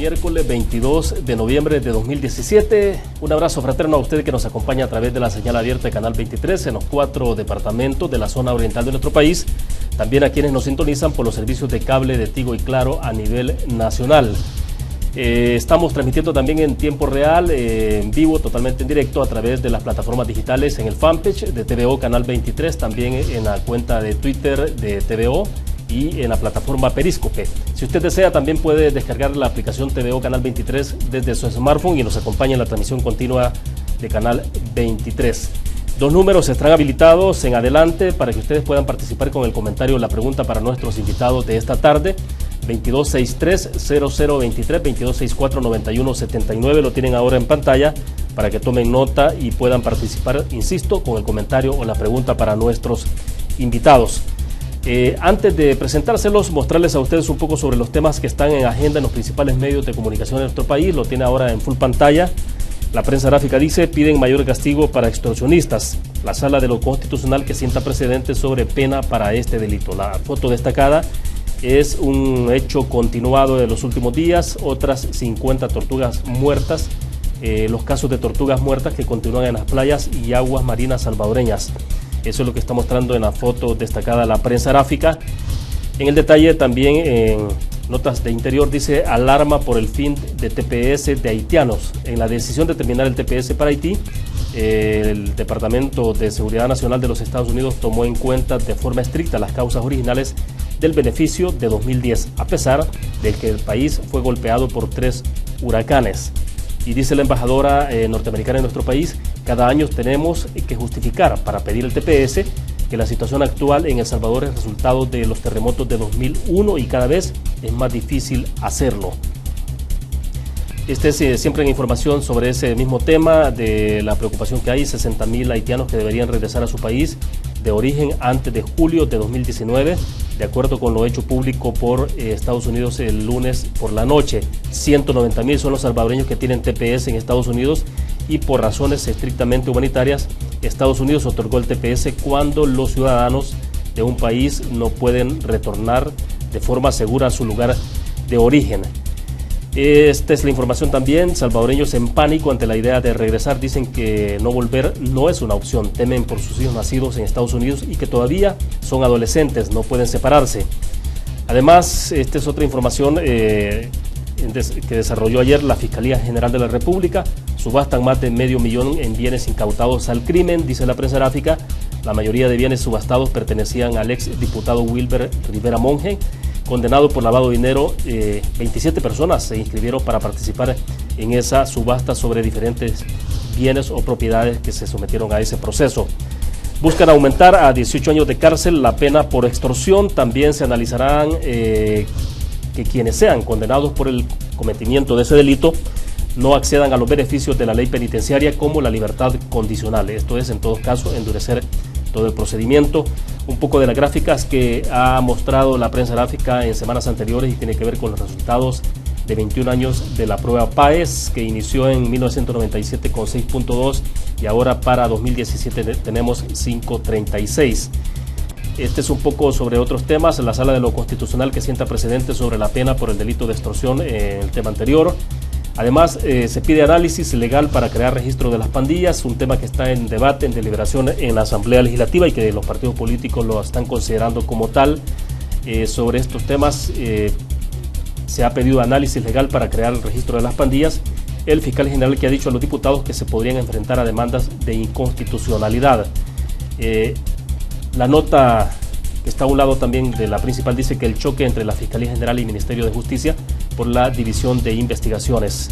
Miércoles 22 de noviembre de 2017. Un abrazo fraterno a usted que nos acompaña a través de la señal abierta de Canal 23 en los 4 departamentos de la zona oriental de nuestro país. También a quienes nos sintonizan por los servicios de cable de Tigo y Claro a nivel nacional. Estamos transmitiendo también en tiempo real, en vivo, totalmente en directo a través de las plataformas digitales en el fanpage de TVO Canal 23, también en la cuenta de Twitter de TVO y en la plataforma Periscope. Si usted desea, también puede descargar la aplicación TVO Canal 23 desde su smartphone y nos acompaña en la transmisión continua de Canal 23. Dos números estarán habilitados en adelante para que ustedes puedan participar con el comentario o la pregunta para nuestros invitados de esta tarde. 2263-0023, 2264-9179, lo tienen ahora en pantalla para que tomen nota y puedan participar, insisto, con el comentario o la pregunta para nuestros invitados. Antes de presentárselos, mostrarles a ustedes un poco sobre los temas que están en agenda en los principales medios de comunicación de nuestro país. Lo tiene ahora en full pantalla. La prensa gráfica dice: piden mayor castigo para extorsionistas. La Sala de lo Constitucional que sienta precedentes sobre pena para este delito. La foto destacada es un hecho continuado de los últimos días. Otras 50 tortugas muertas. Los casos de tortugas muertas que continúan en las playas y aguas marinas salvadoreñas. Eso es lo que está mostrando en la foto destacada la prensa gráfica. En el detalle también en notas de interior dice: alarma por el fin de TPS de haitianos. En la decisión de terminar el TPS para Haití, el Departamento de Seguridad Nacional de los Estados Unidos tomó en cuenta de forma estricta las causas originales del beneficio de 2010, a pesar de que el país fue golpeado por 3 huracanes. Y dice la embajadora norteamericana en nuestro país: cada año tenemos que justificar para pedir el TPS que la situación actual en El Salvador es resultado de los terremotos de 2001 y cada vez es más difícil hacerlo. Este es siempre en información sobre ese mismo tema de la preocupación que hay. 60.000 haitianos que deberían regresar a su país de origen antes de julio de 2019, de acuerdo con lo hecho público por Estados Unidos el lunes por la noche. 190.000 son los salvadoreños que tienen TPS en Estados Unidos y por razones estrictamente humanitarias, Estados Unidos otorgó el TPS cuando los ciudadanos de un país no pueden retornar de forma segura a su lugar de origen. Esta es la información también. Salvadoreños en pánico ante la idea de regresar dicen que no volver no es una opción. Temen por sus hijos nacidos en Estados Unidos y que todavía son adolescentes, no pueden separarse. Además, esta es otra información que desarrolló ayer la Fiscalía General de la República. Subastan más de $500,000 en bienes incautados al crimen, dice la prensa gráfica. La mayoría de bienes subastados pertenecían al ex diputado Wilber Rivera Monge, condenado por lavado de dinero. 27 personas se inscribieron para participar en esa subasta sobre diferentes bienes o propiedades que se sometieron a ese proceso. Buscan aumentar a 18 años de cárcel la pena por extorsión. También se analizarán que quienes sean condenados por el cometimiento de ese delito no accedan a los beneficios de la ley penitenciaria como la libertad condicional. Esto es, en todo caso, endurecer todo el procedimiento. Un poco de las gráficas que ha mostrado la prensa gráfica en semanas anteriores y tiene que ver con los resultados de 21 años de la prueba PAES, que inició en 1997 con 6.2 y ahora para 2017 tenemos 5.36. Este es un poco sobre otros temas. La Sala de lo Constitucional que sienta precedentes sobre la pena por el delito de extorsión en el tema anterior. Además, se pide análisis legal para crear registro de las pandillas, un tema que está en debate, en deliberación en la Asamblea Legislativa y que los partidos políticos lo están considerando como tal. Sobre estos temas se ha pedido análisis legal para crear el registro de las pandillas. El fiscal general que ha dicho a los diputados que se podrían enfrentar a demandas de inconstitucionalidad. La nota que está a un lado también de la principal dice que el choque entre la Fiscalía General y el Ministerio de Justicia por la División de Investigaciones.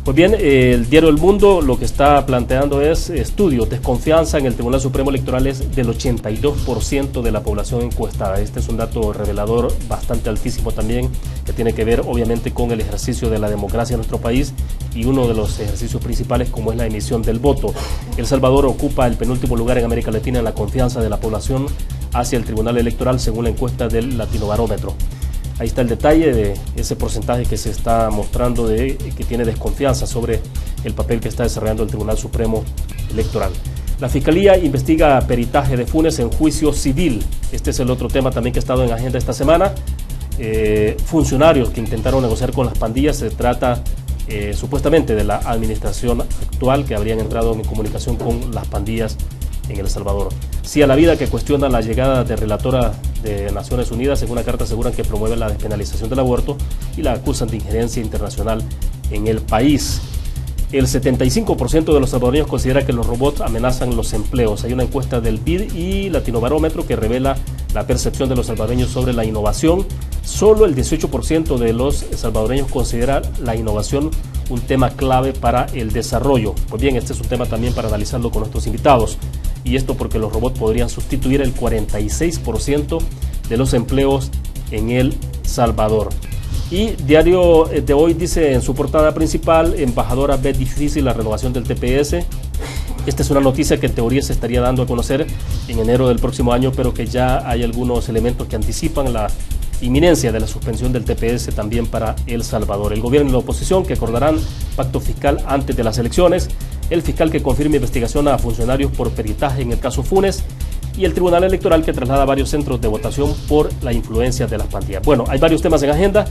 Pues bien, el diario El Mundo lo que está planteando es estudio, desconfianza en el Tribunal Supremo Electoral es del 82% de la población encuestada. Este es un dato revelador bastante altísimo también, que tiene que ver obviamente con el ejercicio de la democracia en nuestro país y uno de los ejercicios principales como es la emisión del voto. El Salvador ocupa el penúltimo lugar en América Latina en la confianza de la población hacia el Tribunal Electoral según la encuesta del Latinobarómetro. Ahí está el detalle de ese porcentaje que se está mostrando de que tiene desconfianza sobre el papel que está desarrollando el Tribunal Supremo Electoral. La Fiscalía investiga peritaje de Funes en juicio civil. Este es el otro tema también que ha estado en agenda esta semana. funcionarios que intentaron negociar con las pandillas. Se trata supuestamente de la administración actual, que habrían entrado en comunicación con las pandillas en El Salvador. Sí a la vida, que cuestiona la llegada de relatora de Naciones Unidas. En una carta aseguran que promueve la despenalización del aborto y la acusan de injerencia internacional en el país. El 75% de los salvadoreños considera que los robots amenazan los empleos. Hay una encuesta del BID y Latinobarómetro que revela la percepción de los salvadoreños sobre la innovación. Solo el 18% de los salvadoreños considera la innovación un tema clave para el desarrollo. Pues bien, este es un tema también para analizarlo con nuestros invitados. Y esto porque los robots podrían sustituir el 46% de los empleos en El Salvador. Y Diario de Hoy dice en su portada principal: embajadora ve difícil la renovación del TPS. Esta es una noticia que en teoría se estaría dando a conocer en enero del próximo año, pero que ya hay algunos elementos que anticipan la inminencia de la suspensión del TPS también para El Salvador. El gobierno y la oposición que acordarán pacto fiscal antes de las elecciones, el fiscal que confirma investigación a funcionarios por peritaje en el caso Funes, y el Tribunal Electoral que traslada varios centros de votación por la influencia de las pandillas. Bueno, hay varios temas en agenda.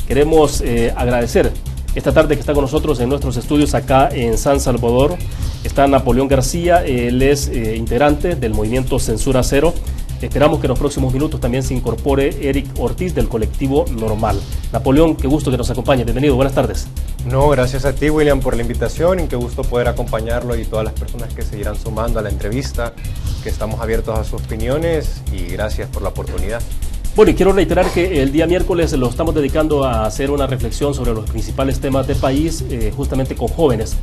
Queremos agradecer esta tarde que está con nosotros en nuestros estudios acá en San Salvador. Está Napoleón García, él es integrante del movimiento Censura Cero. Esperamos que en los próximos minutos también se incorpore Eric Ortiz del colectivo Normal. Napoleón, qué gusto que nos acompañe. Bienvenido, buenas tardes. No, gracias a ti, William, por la invitación, y qué gusto poder acompañarlo y todas las personas que se irán sumando a la entrevista, que estamos abiertos a sus opiniones, y gracias por la oportunidad. Bueno, y quiero reiterar que el día miércoles lo estamos dedicando a hacer una reflexión sobre los principales temas del país, justamente con jóvenes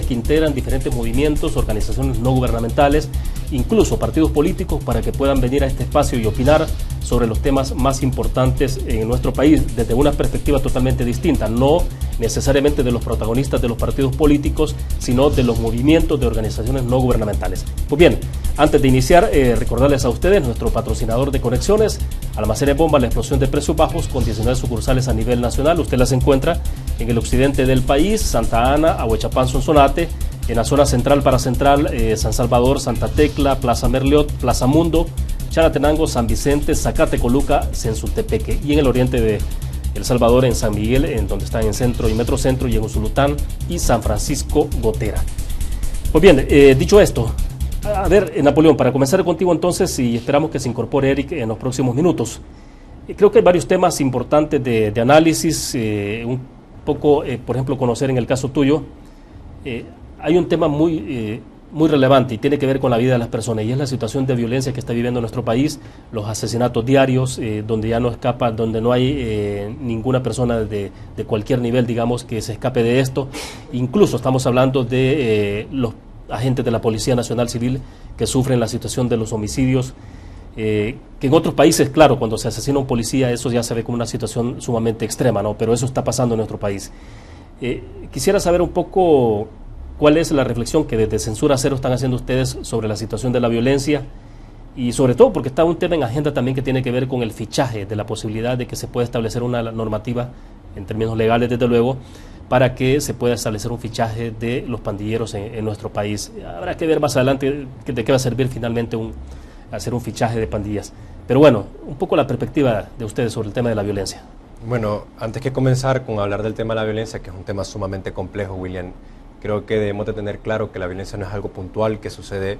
que integran diferentes movimientos, organizaciones no gubernamentales, incluso partidos políticos, para que puedan venir a este espacio y opinar sobre los temas más importantes en nuestro país desde una perspectiva totalmente distinta, no necesariamente de los protagonistas de los partidos políticos, sino de los movimientos de organizaciones no gubernamentales. Pues bien, antes de iniciar, recordarles a ustedes nuestro patrocinador de conexiones, Almacenes Bomba, la explosión de precios bajos con 19 sucursales a nivel nacional. Usted las encuentra en el occidente del país: Santa Ana, Ahuechapán, Sonsonate, en la zona central para Central, San Salvador, Santa Tecla, Plaza Merliot, Plaza Mundo, Chalatenango, San Vicente, Zacatecoluca, Sensultepeque, y en el oriente de El Salvador, en San Miguel, en donde están en Centro y Metrocentro, y en Usulután y San Francisco Gotera. Pues bien, dicho esto, a ver, Napoleón, para comenzar contigo entonces, y esperamos que se incorpore Eric en los próximos minutos. Creo que hay varios temas importantes de análisis, un poco, por ejemplo, conocer en el caso tuyo. Hay un tema muy relevante y tiene que ver con la vida de las personas, y es la situación de violencia que está viviendo nuestro país, los asesinatos diarios, donde ya no escapa, donde no hay ninguna persona de cualquier nivel, digamos, que se escape de esto. Incluso estamos hablando de los agentes de la Policía Nacional Civil que sufren la situación de los homicidios, que en otros países, claro, cuando se asesina a un policía, eso ya se ve como una situación sumamente extrema, ¿no? Pero eso está pasando en nuestro país. Quisiera saber un poco cuál es la reflexión que desde Censura Cero están haciendo ustedes sobre la situación de la violencia, y sobre todo porque está un tema en agenda también que tiene que ver con el fichaje, de la posibilidad de que se pueda establecer una normativa, en términos legales desde luego, para que se pueda establecer un fichaje de los pandilleros en nuestro país. Habrá que ver más adelante de qué va a servir finalmente hacer un fichaje de pandillas. Pero bueno, un poco la perspectiva de ustedes sobre el tema de la violencia. Bueno, antes que comenzar con hablar del tema de la violencia, que es un tema sumamente complejo, William, creo que debemos de tener claro que la violencia no es algo puntual que sucede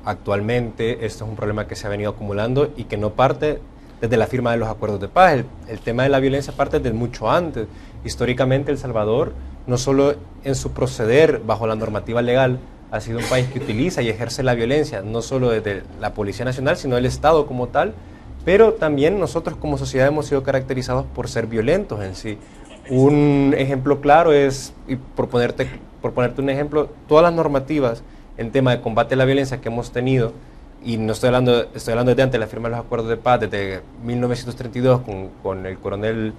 actualmente. Esto es un problema que se ha venido acumulando y que no parte desde la firma de los acuerdos de paz. El tema de la violencia parte desde mucho antes. Históricamente, El Salvador, no solo en su proceder bajo la normativa legal, ha sido un país que utiliza y ejerce la violencia, no solo desde la Policía Nacional, sino el Estado como tal, pero también nosotros como sociedad hemos sido caracterizados por ser violentos en sí. Un ejemplo claro es, y por ponerte un ejemplo, todas las normativas en tema de combate a la violencia que hemos tenido, y no estoy hablando desde antes de la firma de los acuerdos de paz, desde 1932 con el coronel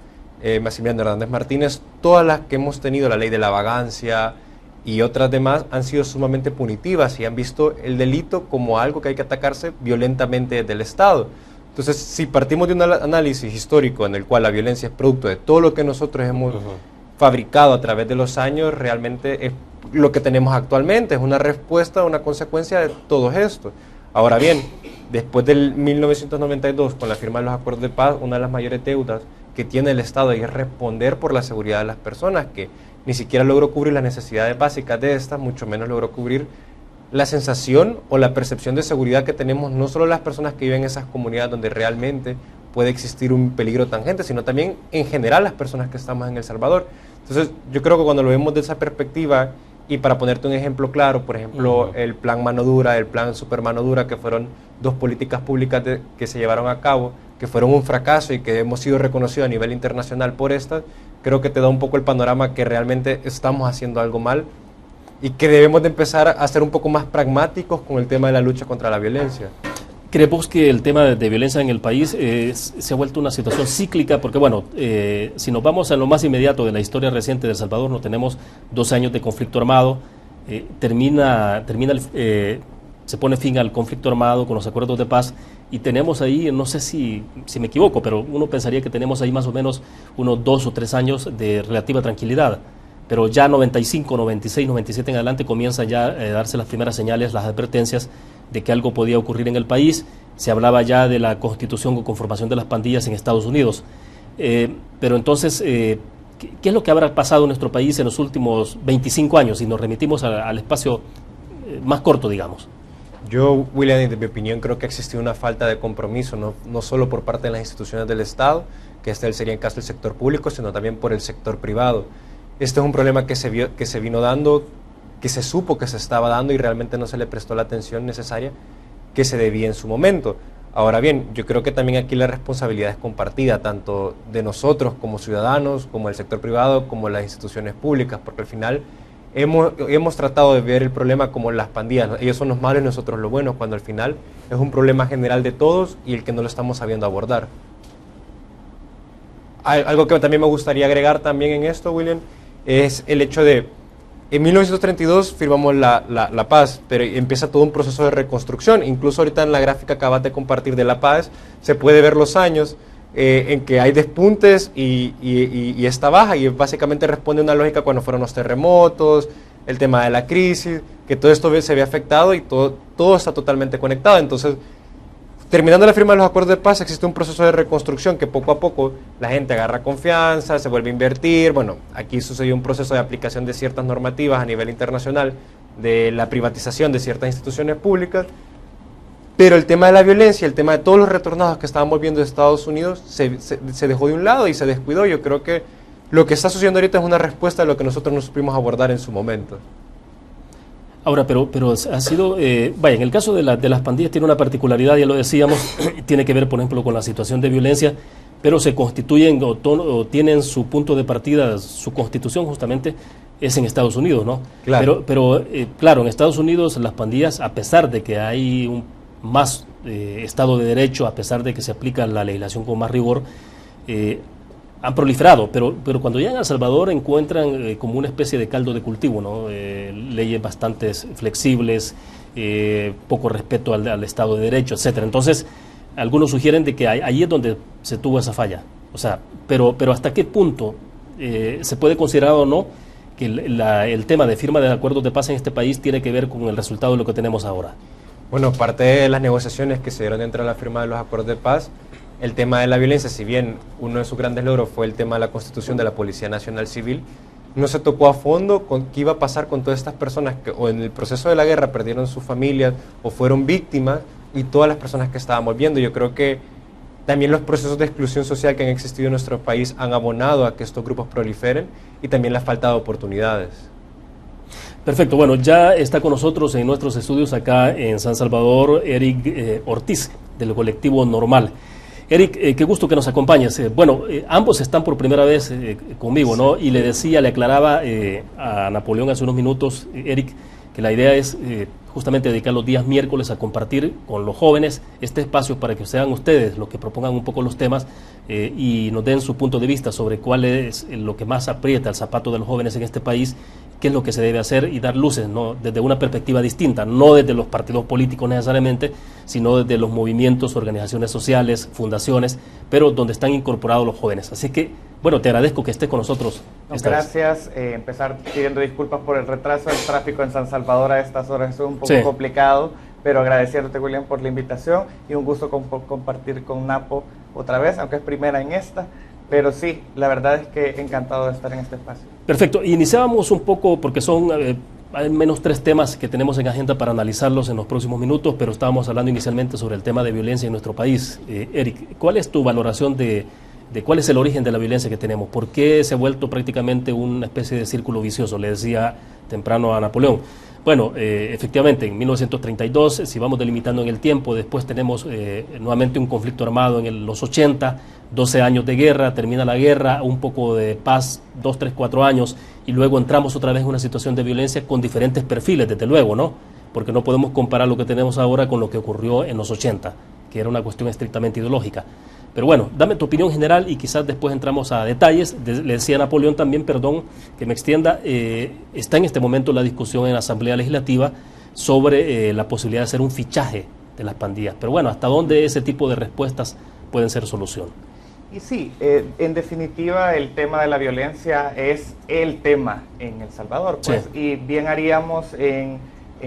Maximiliano Hernández Martínez, todas las que hemos tenido, la ley de la vagancia y otras demás, han sido sumamente punitivas y han visto el delito como algo que hay que atacarse violentamente desde el Estado. Entonces, si partimos de un análisis histórico en el cual la violencia es producto de todo lo que nosotros hemos fabricado a través de los años, realmente es lo que tenemos actualmente, es una respuesta, una consecuencia de todo esto. Ahora bien, después del 1992, con la firma de los acuerdos de paz, una de las mayores deudas que tiene el Estado y es responder por la seguridad de las personas, que ni siquiera logró cubrir las necesidades básicas de estas, mucho menos logró cubrir la sensación o la percepción de seguridad que tenemos no solo las personas que viven en esas comunidades donde realmente puede existir un peligro tangente, sino también en general las personas que estamos en El Salvador. Entonces yo creo que cuando lo vemos de esa perspectiva, y para ponerte un ejemplo claro, por ejemplo, el plan Mano Dura, el plan Super Mano Dura, que fueron dos políticas públicas que se llevaron a cabo, que fueron un fracaso y que hemos sido reconocidos a nivel internacional por estas, creo que te da un poco el panorama que realmente estamos haciendo algo mal y que debemos de empezar a ser un poco más pragmáticos con el tema de la lucha contra la violencia. ¿Creemos que el tema de violencia en el país se ha vuelto una situación cíclica? Porque, bueno, si nos vamos a lo más inmediato de la historia reciente de El Salvador, no tenemos 12 años de conflicto armado, se pone fin al conflicto armado con los acuerdos de paz, y tenemos ahí, no sé si me equivoco, pero uno pensaría que tenemos ahí más o menos unos 2 o 3 años de relativa tranquilidad. Pero ya 95, 96, 97 en adelante comienzan ya a darse las primeras señales, las advertencias de que algo podía ocurrir en el país. Se hablaba ya de la constitución o conformación de las pandillas en Estados Unidos. Pero entonces, ¿qué es lo que habrá pasado en nuestro país en los últimos 25 años? Si nos remitimos al espacio más corto, digamos. Yo, William, de mi opinión, creo que ha existido una falta de compromiso, no solo por parte de las instituciones del Estado, que sería en caso del sector público, sino también por el sector privado. Este es un problema que se vino dando, que se supo que se estaba dando y realmente no se le prestó la atención necesaria que se debía en su momento. Ahora bien, yo creo que también aquí la responsabilidad es compartida, tanto de nosotros como ciudadanos, como del sector privado, como las instituciones públicas, porque al final hemos tratado de ver el problema como las pandillas. Ellos son los malos y nosotros los buenos, cuando al final es un problema general de todos y el que no lo estamos sabiendo abordar. Algo que también me gustaría agregar también en esto, William, es el hecho de, en 1932 firmamos la paz, pero empieza todo un proceso de reconstrucción. Incluso ahorita en la gráfica que acabas de compartir de la paz, se puede ver los años en que hay despuntes y esta baja, y básicamente responde a una lógica cuando fueron los terremotos, el tema de la crisis, que todo esto se ve afectado y todo está totalmente conectado. Entonces, terminando la firma de los acuerdos de paz, existe un proceso de reconstrucción que poco a poco la gente agarra confianza, se vuelve a invertir. Bueno, aquí sucedió un proceso de aplicación de ciertas normativas a nivel internacional, de la privatización de ciertas instituciones públicas, pero el tema de la violencia, el tema de todos los retornados que estábamos viendo de Estados Unidos, se dejó de un lado y se descuidó. Yo creo que lo que está sucediendo ahorita es una respuesta a lo que nosotros no supimos abordar en su momento. Ahora, pero ha sido, en el caso de las pandillas tiene una particularidad, ya lo decíamos, tiene que ver, por ejemplo, con la situación de violencia, pero se constituyen o tienen su punto de partida, su constitución justamente es en Estados Unidos, ¿no? Claro. Pero claro, en Estados Unidos las pandillas, a pesar de que hay más Estado de Derecho, a pesar de que se aplica la legislación con más rigor, han proliferado, pero cuando llegan a El Salvador encuentran como una especie de caldo de cultivo, ¿no? Leyes bastante flexibles, poco respeto al Estado de Derecho, etcétera. Entonces, algunos sugieren de que ahí es donde se tuvo esa falla. O sea, pero ¿hasta qué punto se puede considerar o no que el tema de firma de acuerdos de paz en este país tiene que ver con el resultado de lo que tenemos ahora? Bueno, parte de las negociaciones que se dieron dentro de la firma de los acuerdos de paz, el tema de la violencia, si bien uno de sus grandes logros fue el tema de la constitución de la Policía Nacional Civil, no se tocó a fondo con qué iba a pasar con todas estas personas que o en el proceso de la guerra perdieron sus familias o fueron víctimas, y todas las personas que estábamos viendo. Yo creo que también los procesos de exclusión social que han existido en nuestro país han abonado a que estos grupos proliferen, y también la falta de oportunidades. Perfecto, bueno, ya está con nosotros en nuestros estudios acá en San Salvador Eric Ortiz, del colectivo Normal. Eric, qué gusto que nos acompañes. Ambos están por primera vez conmigo, ¿no? Y le aclaraba a Napoleón hace unos minutos, Eric, que la idea es justamente dedicar los días miércoles a compartir con los jóvenes este espacio para que sean ustedes los que propongan un poco los temas y nos den su punto de vista sobre cuál es lo que más aprieta el zapato de los jóvenes en este país, qué es lo que se debe hacer y dar luces, ¿no? Desde una perspectiva distinta, no desde los partidos políticos necesariamente, sino desde los movimientos, organizaciones sociales, fundaciones, pero donde están incorporados los jóvenes. Así que, bueno, te agradezco que estés con nosotros. Gracias. Empezar pidiendo disculpas por el retraso del tráfico en San Salvador a estas horas, es un poco complicado, pero agradeciéndote, William, por la invitación y un gusto compartir con Napo otra vez, aunque es primera en esta. Pero sí, la verdad es que encantado de estar en este espacio. Perfecto. Iniciábamos un poco, porque son al menos 3 temas que tenemos en agenda para analizarlos en los próximos minutos, pero estábamos hablando inicialmente sobre el tema de violencia en nuestro país. Eric, ¿cuál es tu valoración de cuál es el origen de la violencia que tenemos? ¿Por qué se ha vuelto prácticamente una especie de círculo vicioso? Le decía temprano a Napoleón. Bueno, efectivamente, en 1932, si vamos delimitando en el tiempo, después tenemos nuevamente un conflicto armado en los 80, 12 años de guerra, termina la guerra, un poco de paz, 2, 3, 4 años, y luego entramos otra vez en una situación de violencia con diferentes perfiles, desde luego, ¿no? Porque no podemos comparar lo que tenemos ahora con lo que ocurrió en los 80, que era una cuestión estrictamente ideológica. Pero bueno, dame tu opinión general y quizás después entramos a detalles. Le decía a Napoleón también, perdón, que me extienda, está en este momento la discusión en la Asamblea Legislativa sobre la posibilidad de hacer un fichaje de las pandillas. Pero bueno, ¿hasta dónde ese tipo de respuestas pueden ser solución? Y sí, en definitiva el tema de la violencia es el tema en El Salvador, pues, sí. Y bien haríamos en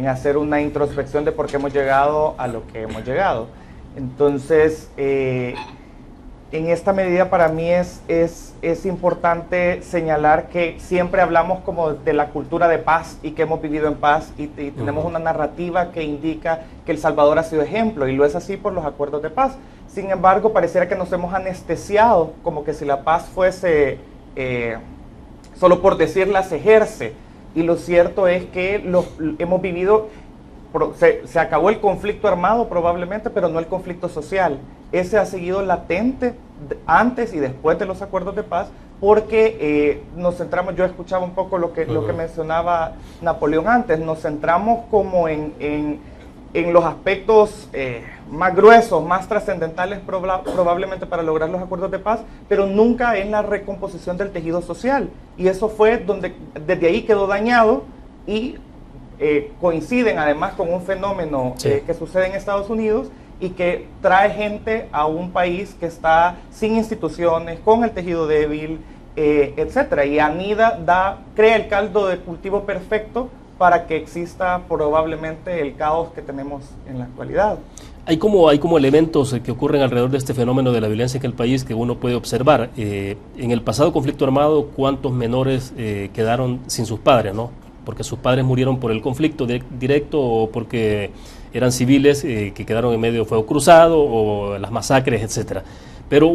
hacer una introspección de por qué hemos llegado a lo que hemos llegado. Entonces, en esta medida para mí es importante señalar que siempre hablamos como de la cultura de paz y que hemos vivido en paz y tenemos una narrativa que indica que El Salvador ha sido ejemplo y lo es así por los acuerdos de paz. Sin embargo, pareciera que nos hemos anestesiado como que si la paz fuese, solo por decirla, se ejerce. Y lo cierto es que hemos vivido, se acabó el conflicto armado probablemente, pero no el conflicto social. Ese ha seguido latente antes y después de los acuerdos de paz, porque nos centramos, yo escuchaba un poco lo que mencionaba Napoleón antes, nos centramos como en los aspectos más gruesos, más trascendentales probablemente para lograr los acuerdos de paz, pero nunca en la recomposición del tejido social. Y eso fue donde, desde ahí quedó dañado y coinciden además con un fenómeno que sucede en Estados Unidos y que trae gente a un país que está sin instituciones, con el tejido débil, etcétera. Y anida, crea el caldo de cultivo perfecto para que exista probablemente el caos que tenemos en la actualidad. Hay como elementos que ocurren alrededor de este fenómeno de la violencia en el país que uno puede observar. En el pasado conflicto armado, ¿cuántos menores quedaron sin sus padres, no? Porque sus padres murieron por el conflicto directo o porque eran civiles que quedaron en medio de fuego cruzado o las masacres, etcétera. Pero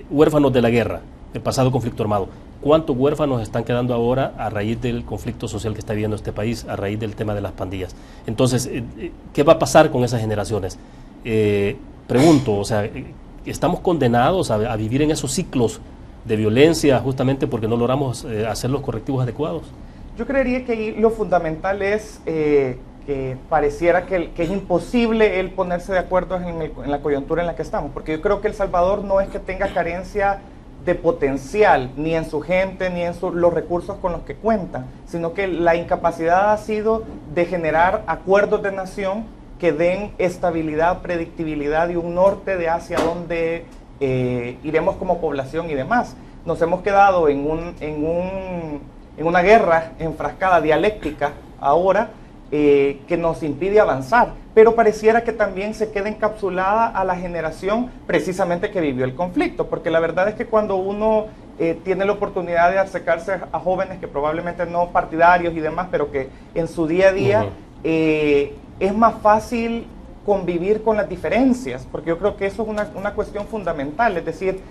huérfanos de la guerra, el pasado conflicto armado. ¿Cuántos huérfanos están quedando ahora a raíz del conflicto social que está viviendo este país, a raíz del tema de las pandillas? Entonces, ¿qué va a pasar con esas generaciones? Pregunto, o sea, ¿estamos condenados a vivir en esos ciclos de violencia justamente porque no logramos hacer los correctivos adecuados? Yo creería que ahí lo fundamental es que pareciera que es imposible el ponerse de acuerdo en la coyuntura en la que estamos, porque yo creo que El Salvador no es que tenga carencia de potencial, ni en su gente, ni en los recursos con los que cuenta, sino que la incapacidad ha sido de generar acuerdos de nación que den estabilidad, predictibilidad y un norte de hacia dónde iremos como población y demás. Nos hemos quedado en una guerra enfrascada, dialéctica, ahora, que nos impide avanzar, pero pareciera que también se queda encapsulada a la generación precisamente que vivió el conflicto, porque la verdad es que cuando uno tiene la oportunidad de acercarse a jóvenes que probablemente no partidarios y demás, pero que en su día a día es más fácil convivir con las diferencias, porque yo creo que eso es una cuestión fundamental, es decir,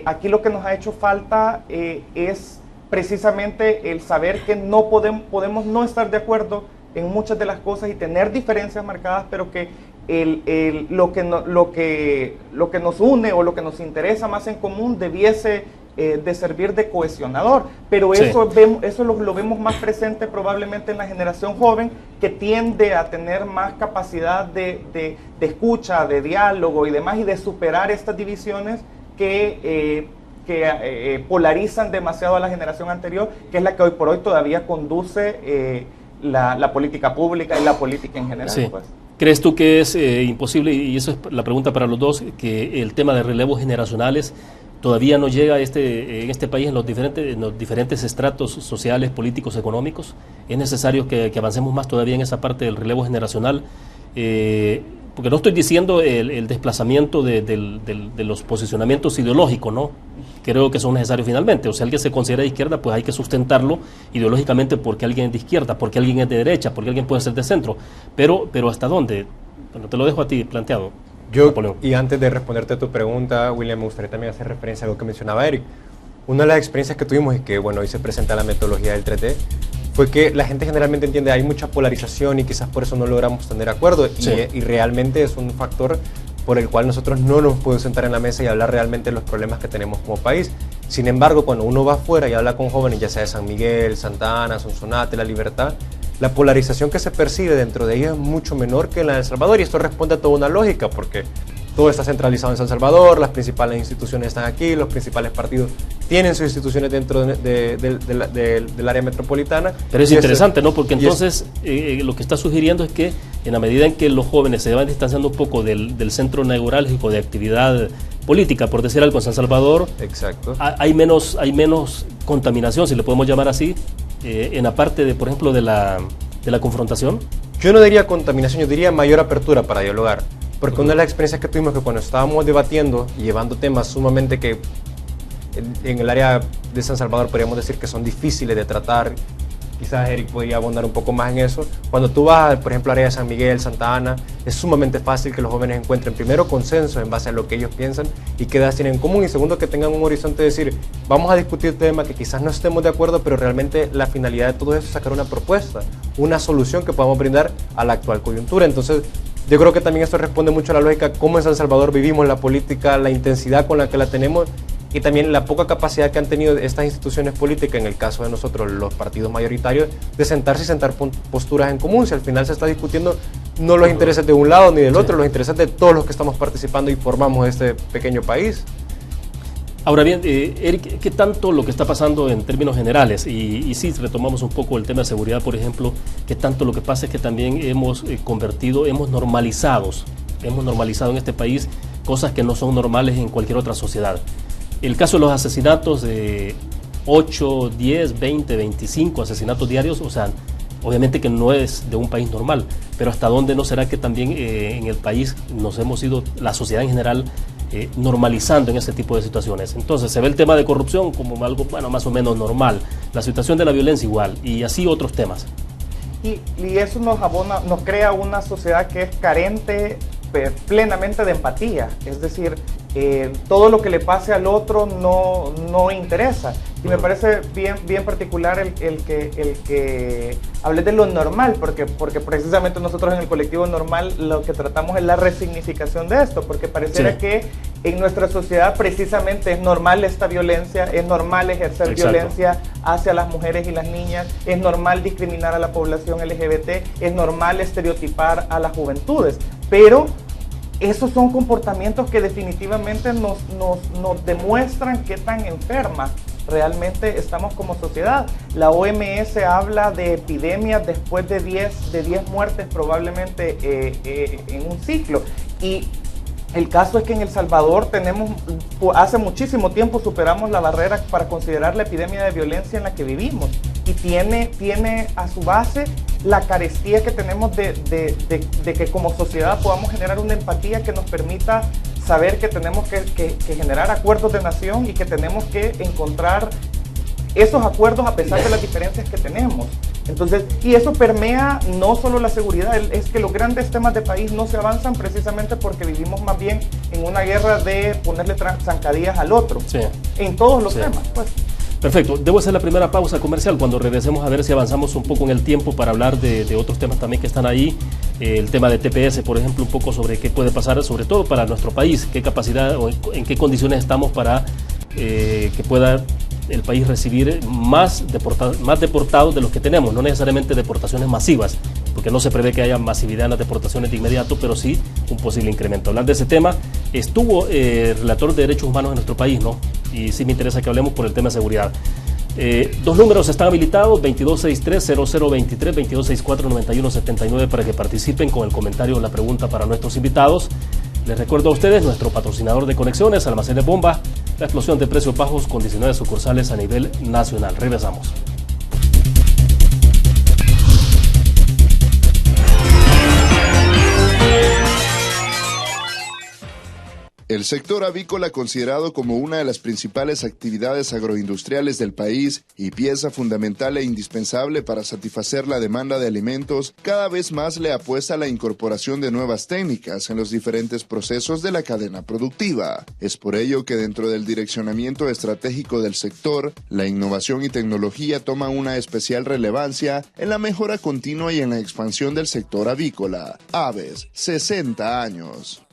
aquí lo que nos ha hecho falta es precisamente el saber que no podemos no estar de acuerdo en muchas de las cosas y tener diferencias marcadas, pero que lo que nos une o lo que nos interesa más en común debiese de servir de cohesionador. Pero eso lo vemos más presente probablemente en la generación joven, que tiende a tener más capacidad de escucha, de diálogo y demás, y de superar estas divisiones que polarizan demasiado a la generación anterior, que es la que hoy por hoy todavía conduce la política pública y la política en general. Sí. Pues. ¿Crees tú que es imposible, y eso es la pregunta para los dos, que el tema de relevos generacionales todavía no llega en este país en los diferentes estratos sociales, políticos, económicos? ¿Es necesario que avancemos más todavía en esa parte del relevo generacional? porque no estoy diciendo el desplazamiento de los posicionamientos ideológicos, ¿no? Creo que son necesarios finalmente. O sea, alguien se considera de izquierda, pues hay que sustentarlo ideológicamente porque alguien es de izquierda, porque alguien es de derecha, porque alguien puede ser de centro. Pero ¿hasta dónde? Bueno, te lo dejo a ti planteado. Y antes de responderte a tu pregunta, William, me gustaría también hacer referencia a algo que mencionaba Eric. Una de las experiencias que tuvimos y que, bueno, hoy se presenta la metodología del 3D, fue que la gente generalmente entiende hay mucha polarización y quizás por eso no logramos tener acuerdo. Sí. Y realmente es un factor por el cual nosotros no nos podemos sentar en la mesa y hablar realmente de los problemas que tenemos como país. Sin embargo, cuando uno va afuera y habla con jóvenes, ya sea de San Miguel, Santa Ana, Sonsonate, La Libertad, la polarización que se percibe dentro de ellos es mucho menor que en la de El Salvador, y esto responde a toda una lógica, porque todo está centralizado en San Salvador, las principales instituciones están aquí, los principales partidos tienen sus instituciones dentro del área metropolitana. Pero es interesante, ¿no? Porque entonces lo que está sugiriendo es que en la medida en que los jóvenes se van distanciando un poco del centro neurálgico de actividad política, por decir algo, en San Salvador, exacto, hay menos contaminación, si le podemos llamar así, en la parte, de, por ejemplo, de la confrontación. Yo no diría contaminación, yo diría mayor apertura para dialogar. Porque una de las experiencias que tuvimos que cuando estábamos debatiendo y llevando temas sumamente que en el área de San Salvador podríamos decir que son difíciles de tratar, quizás Eric podría abundar un poco más en eso. Cuando tú vas, por ejemplo, al área de San Miguel, Santa Ana, es sumamente fácil que los jóvenes encuentren primero consenso en base a lo que ellos piensan y qué ideas tienen en común, y segundo que tengan un horizonte de decir, vamos a discutir temas que quizás no estemos de acuerdo, pero realmente la finalidad de todo eso es sacar una propuesta, una solución que podamos brindar a la actual coyuntura. Entonces, yo creo que también esto responde mucho a la lógica cómo en San Salvador vivimos la política, la intensidad con la que la tenemos y también la poca capacidad que han tenido estas instituciones políticas, en el caso de nosotros, los partidos mayoritarios, de sentarse y sentar posturas en común. Si al final se está discutiendo no los intereses de un lado ni del otro, los intereses de todos los que estamos participando y formamos este pequeño país. Ahora bien, Eric, ¿qué tanto lo que está pasando en términos generales? Y si retomamos un poco el tema de seguridad, por ejemplo, ¿qué tanto lo que pasa es que también hemos normalizado en este país cosas que no son normales en cualquier otra sociedad? El caso de los asesinatos de 8, 10, 20, 25 asesinatos diarios, o sea, obviamente que no es de un país normal, pero ¿hasta dónde no será que también en el país nos hemos ido, la sociedad en general, normalizando en ese tipo de situaciones? Entonces se ve el tema de corrupción como algo, bueno, más o menos normal, la situación de la violencia igual, y así otros temas. Y eso nos crea una sociedad que es carente plenamente de empatía, es decir, todo lo que le pase al otro no interesa. Y me parece bien particular el que hables de lo normal, porque precisamente nosotros en el colectivo normal lo que tratamos es la resignificación de esto, porque pareciera que en nuestra sociedad precisamente es normal esta violencia, es normal ejercer violencia hacia las mujeres y las niñas, es normal discriminar a la población LGBT, es normal estereotipar a las juventudes, pero esos son comportamientos que definitivamente nos demuestran qué tan enfermas realmente estamos como sociedad. La OMS habla de epidemias después de 10 muertes probablemente en un ciclo. Y el caso es que en El Salvador hace muchísimo tiempo superamos la barrera para considerar la epidemia de violencia en la que vivimos. Y tiene a su base la carestía que tenemos de que como sociedad podamos generar una empatía que nos permita saber que tenemos que generar acuerdos de nación y que tenemos que encontrar esos acuerdos a pesar de las diferencias que tenemos. Entonces, y eso permea no solo la seguridad, es que los grandes temas de país no se avanzan precisamente porque vivimos más bien en una guerra de ponerle zancadillas al otro, en todos los temas, pues. Perfecto, debo hacer la primera pausa comercial. Cuando regresemos a ver si avanzamos un poco en el tiempo para hablar de otros temas también que están ahí, el tema de TPS, por ejemplo, un poco sobre qué puede pasar, sobre todo para nuestro país, qué capacidad o en qué condiciones estamos para que pueda el país recibir más deportados de los que tenemos, no necesariamente deportaciones masivas, porque no se prevé que haya masividad en las deportaciones de inmediato, pero sí un posible incremento. Hablar de ese tema, estuvo relator de derechos humanos en nuestro país, ¿no? Y sí me interesa que hablemos por el tema de seguridad. Dos números están habilitados, 2263-0023, 2264-9179, para que participen con el comentario o la pregunta para nuestros invitados. Les recuerdo a ustedes, nuestro patrocinador de conexiones, Almacenes Bomba, la explosión de precios bajos con 19 sucursales a nivel nacional. Regresamos. El sector avícola, considerado como una de las principales actividades agroindustriales del país y pieza fundamental e indispensable para satisfacer la demanda de alimentos, cada vez más le apuesta a la incorporación de nuevas técnicas en los diferentes procesos de la cadena productiva. Es por ello que dentro del direccionamiento estratégico del sector, la innovación y tecnología toman una especial relevancia en la mejora continua y en la expansión del sector avícola. Aves, 60 años.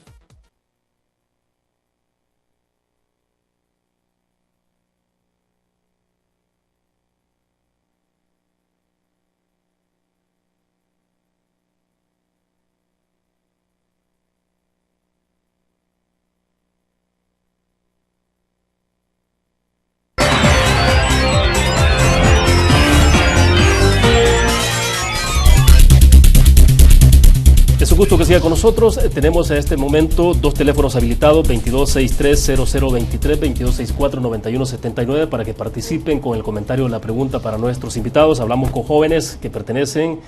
Es un gusto que siga con nosotros. Tenemos en este momento dos teléfonos habilitados, 2263-0023, 2264-9179, para que participen con el comentario o la pregunta para nuestros invitados. Hablamos con jóvenes que pertenecen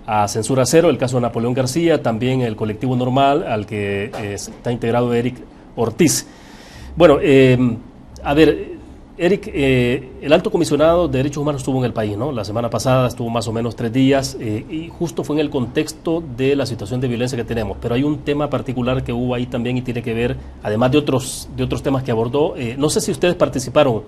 a Censura Cero, el caso de Napoleón García, también el colectivo Normal, al que está integrado Eric Ortiz. Bueno, a ver, Eric, el alto comisionado de Derechos Humanos estuvo en el país, ¿no? La semana pasada estuvo más o menos 3 días y justo fue en el contexto de la situación de violencia que tenemos. Pero hay un tema particular que hubo ahí también y tiene que ver, además de otros temas que abordó. No sé si ustedes participaron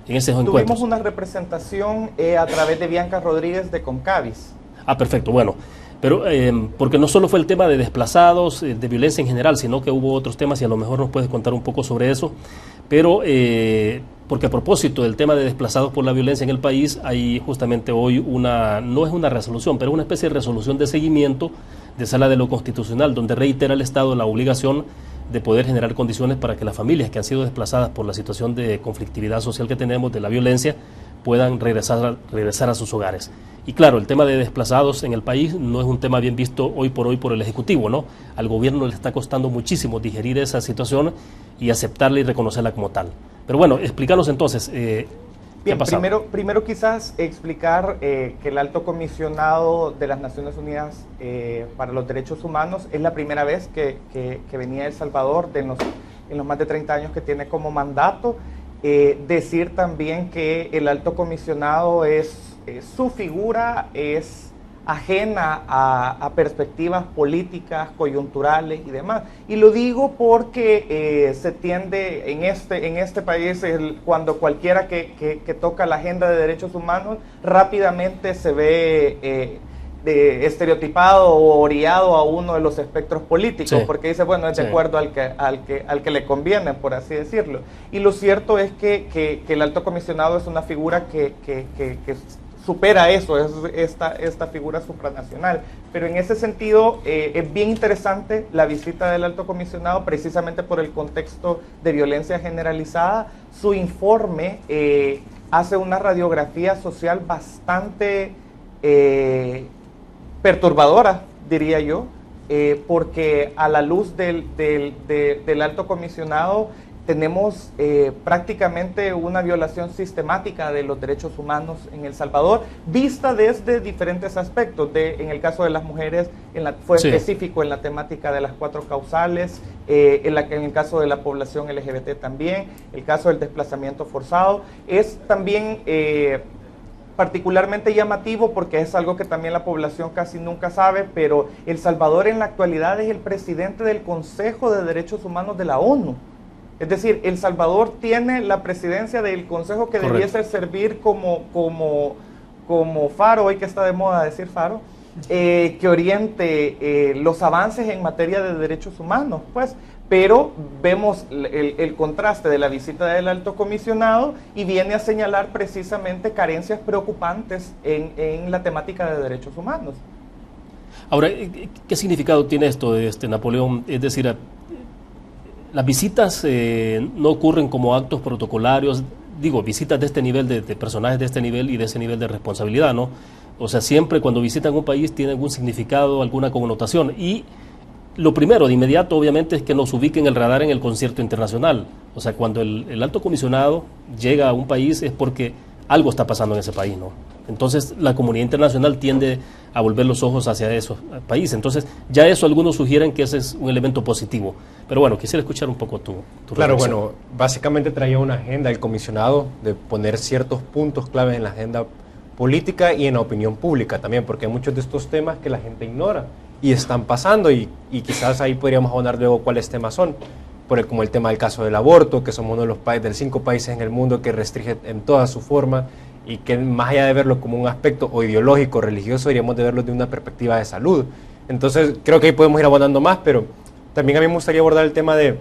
en ese encuentro. Tuvimos una representación a través de Bianca Rodríguez de Concavis. Ah, perfecto, bueno. Pero porque no solo fue el tema de desplazados, de violencia en general, sino que hubo otros temas y a lo mejor nos puedes contar un poco sobre eso. Pero porque a propósito del tema de desplazados por la violencia en el país, hay justamente hoy no es una resolución, pero una especie de resolución de seguimiento de Sala de lo Constitucional, donde reitera al Estado la obligación de poder generar condiciones para que las familias que han sido desplazadas por la situación de conflictividad social que tenemos, de la violencia, puedan regresar a sus hogares. Y claro, el tema de desplazados en el país no es un tema bien visto hoy por el Ejecutivo, ¿no? Al gobierno le está costando muchísimo digerir esa situación y aceptarla y reconocerla como tal. Pero bueno, explícanos entonces, ¿qué ha pasado? Primero quizás explicar que el Alto Comisionado de las Naciones Unidas para los Derechos Humanos es la primera vez que venía a El Salvador en los más de 30 años que tiene como mandato. Decir también que el Alto Comisionado su figura es ajena a perspectivas políticas, coyunturales y demás. Y lo digo porque se tiende en este país, cuando cualquiera que toca la agenda de derechos humanos, rápidamente se ve estereotipado o orillado a uno de los espectros políticos, sí, porque dice, bueno, es de acuerdo al que le conviene, por así decirlo. Y lo cierto es que el Alto Comisionado es una figura que supera eso, es esta figura supranacional. Pero en ese sentido es bien interesante la visita del Alto Comisionado, precisamente por el contexto de violencia generalizada. Su informe hace una radiografía social bastante perturbadora, diría yo, porque a la luz del Alto Comisionado tenemos prácticamente una violación sistemática de los derechos humanos en El Salvador, vista desde diferentes aspectos. En el caso de las mujeres, fue específico en la temática de las 4 causales, en el caso de la población LGBT también, el caso del desplazamiento forzado. Es también particularmente llamativo porque es algo que también la población casi nunca sabe, pero El Salvador en la actualidad es el presidente del Consejo de Derechos Humanos de la ONU. Es decir, El Salvador tiene la presidencia del Consejo que debiese servir como faro, hoy que está de moda decir faro, que oriente los avances en materia de derechos humanos, pues. Pero vemos el contraste de la visita del Alto Comisionado y viene a señalar precisamente carencias preocupantes en la temática de derechos humanos. Ahora, ¿qué significado tiene esto de Napoleón? Es decir, las visitas no ocurren como actos protocolarios, digo, visitas de este nivel, de personajes de este nivel y de ese nivel de responsabilidad, ¿no? O sea, siempre cuando visitan un país tiene algún significado, alguna connotación. Y lo primero, de inmediato, obviamente, es que nos ubiquen el radar en el concierto internacional. O sea, cuando el Alto Comisionado llega a un país es porque algo está pasando en ese país, ¿no? Entonces la comunidad internacional tiende a volver los ojos hacia esos países. Entonces ya eso algunos sugieren que ese es un elemento positivo. Pero bueno, quisiera escuchar un poco tu Claro, reflexión. bueno, básicamente traía una agenda el comisionado de poner ciertos puntos claves en la agenda política y en la opinión pública también, porque hay muchos de estos temas que la gente ignora y están pasando y quizás ahí podríamos abonar luego cuáles temas son, como el tema del caso del aborto, que somos uno de los países, de 5 países en el mundo que restringe en toda su forma y que más allá de verlo como un aspecto o ideológico, religioso, deberíamos de verlo de una perspectiva de salud. Entonces creo que ahí podemos ir abordando más, pero también a mí me gustaría abordar el tema de,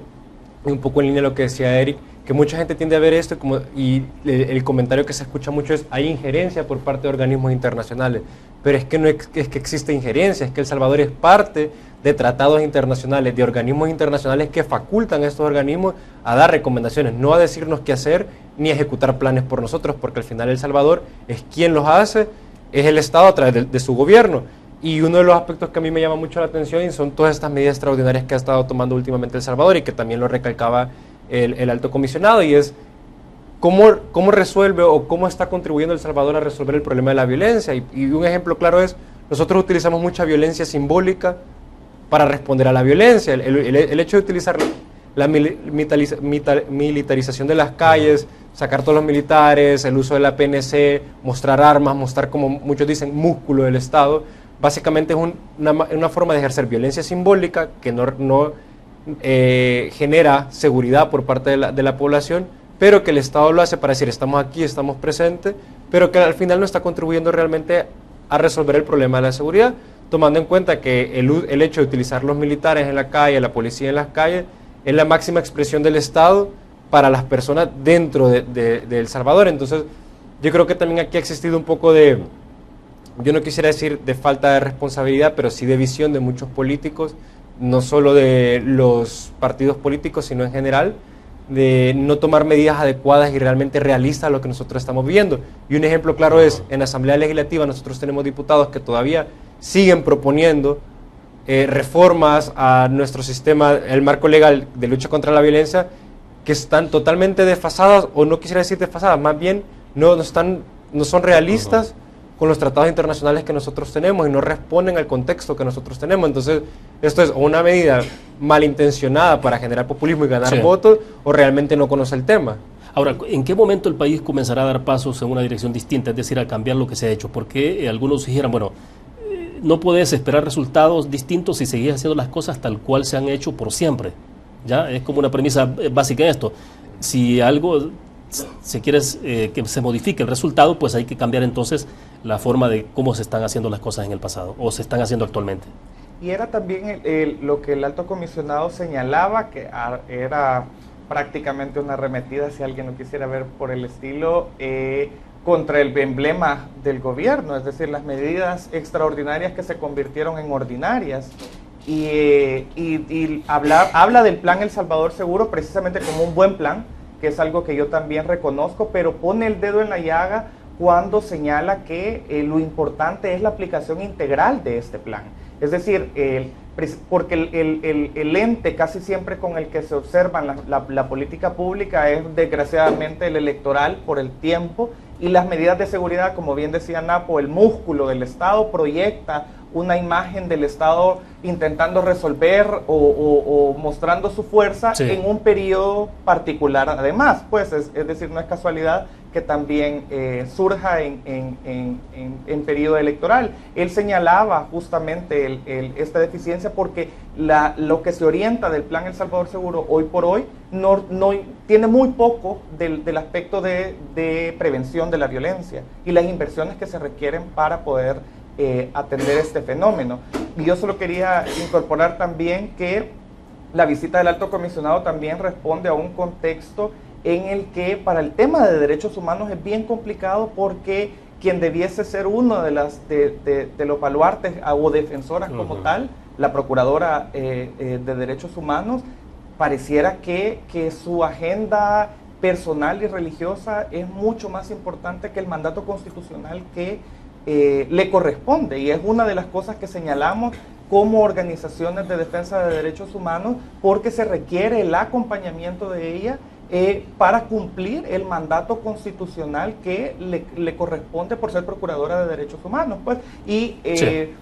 un poco en línea de lo que decía Eric, que mucha gente tiende a ver esto y el comentario que se escucha mucho es hay injerencia por parte de organismos internacionales, pero es que no es que existe injerencia, es que El Salvador es parte de tratados internacionales, de organismos internacionales que facultan a estos organismos a dar recomendaciones, no a decirnos qué hacer ni a ejecutar planes por nosotros, porque al final El Salvador es quien los hace, es el Estado a través de su gobierno. Y uno de los aspectos que a mí me llama mucho la atención son todas estas medidas extraordinarias que ha estado tomando últimamente El Salvador y que también lo recalcaba el alto comisionado, y es cómo resuelve o cómo está contribuyendo El Salvador a resolver el problema de la violencia. Y un ejemplo claro es, nosotros utilizamos mucha violencia simbólica para responder a la violencia. El hecho de utilizar la militarización de las calles, sacar todos los militares, el uso de la PNC, mostrar armas, mostrar, como muchos dicen, músculo del Estado, básicamente es una forma de ejercer violencia simbólica que no genera seguridad por parte de la población, pero que el Estado lo hace para decir estamos aquí, estamos presentes, pero que al final no está contribuyendo realmente a resolver el problema de la seguridad, tomando en cuenta que el hecho de utilizar los militares en la calle, la policía en las calles, es la máxima expresión del Estado para las personas dentro de El Salvador. Entonces yo creo que también aquí ha existido un poco de, yo no quisiera decir de falta de responsabilidad, pero sí de visión de muchos políticos, no solo de los partidos políticos, sino en general, de no tomar medidas adecuadas y realmente realistas a lo que nosotros estamos viviendo. Y un ejemplo claro es, en la Asamblea Legislativa nosotros tenemos diputados que todavía siguen proponiendo reformas a nuestro sistema, el marco legal de lucha contra la violencia, que están totalmente desfasadas, o no quisiera decir desfasadas, más bien no son realistas con los tratados internacionales que nosotros tenemos y no responden al contexto que nosotros tenemos. Entonces, esto es una medida malintencionada para generar populismo y ganar votos, o realmente no conoce el tema. Ahora, ¿en qué momento el país comenzará a dar pasos en una dirección distinta, es decir, a cambiar lo que se ha hecho? Porque algunos dijeran, bueno, no puedes esperar resultados distintos si seguís haciendo las cosas tal cual se han hecho por siempre. ¿Ya? Es como una premisa básica en esto. Si algo se quiere que se modifique el resultado, pues hay que cambiar entonces la forma de cómo se están haciendo las cosas en el pasado o se están haciendo actualmente. Y era también lo que el alto comisionado señalaba, que era prácticamente una arremetida, si alguien lo quisiera ver por el estilo, contra el emblema del gobierno, es decir, las medidas extraordinarias que se convirtieron en ordinarias. Y habla del plan El Salvador Seguro precisamente como un buen plan, que es algo que yo también reconozco, pero pone el dedo en la llaga cuando señala que lo importante es la aplicación integral de este plan. Es decir, porque el ente casi siempre con el que se observa la política pública es desgraciadamente el electoral por el tiempo, y las medidas de seguridad, como bien decía Napo, el músculo del Estado proyecta una imagen del Estado intentando resolver o mostrando su fuerza en un periodo particular. Además, pues es decir, no es casualidad que también surja en periodo electoral. Él señalaba justamente esta deficiencia porque lo que se orienta del plan El Salvador Seguro hoy por hoy no tiene muy poco del aspecto de prevención de la violencia y las inversiones que se requieren para poder atender este fenómeno. Y yo solo quería incorporar también que la visita del alto comisionado también responde a un contexto en el que para el tema de derechos humanos es bien complicado, porque quien debiese ser uno de los baluartes o defensoras como tal, la procuradora de derechos humanos, pareciera que su agenda personal y religiosa es mucho más importante que el mandato constitucional que le corresponde, y es una de las cosas que señalamos como organizaciones de defensa de derechos humanos, porque se requiere el acompañamiento de ella para cumplir el mandato constitucional que le corresponde por ser procuradora de derechos humanos, pues. Y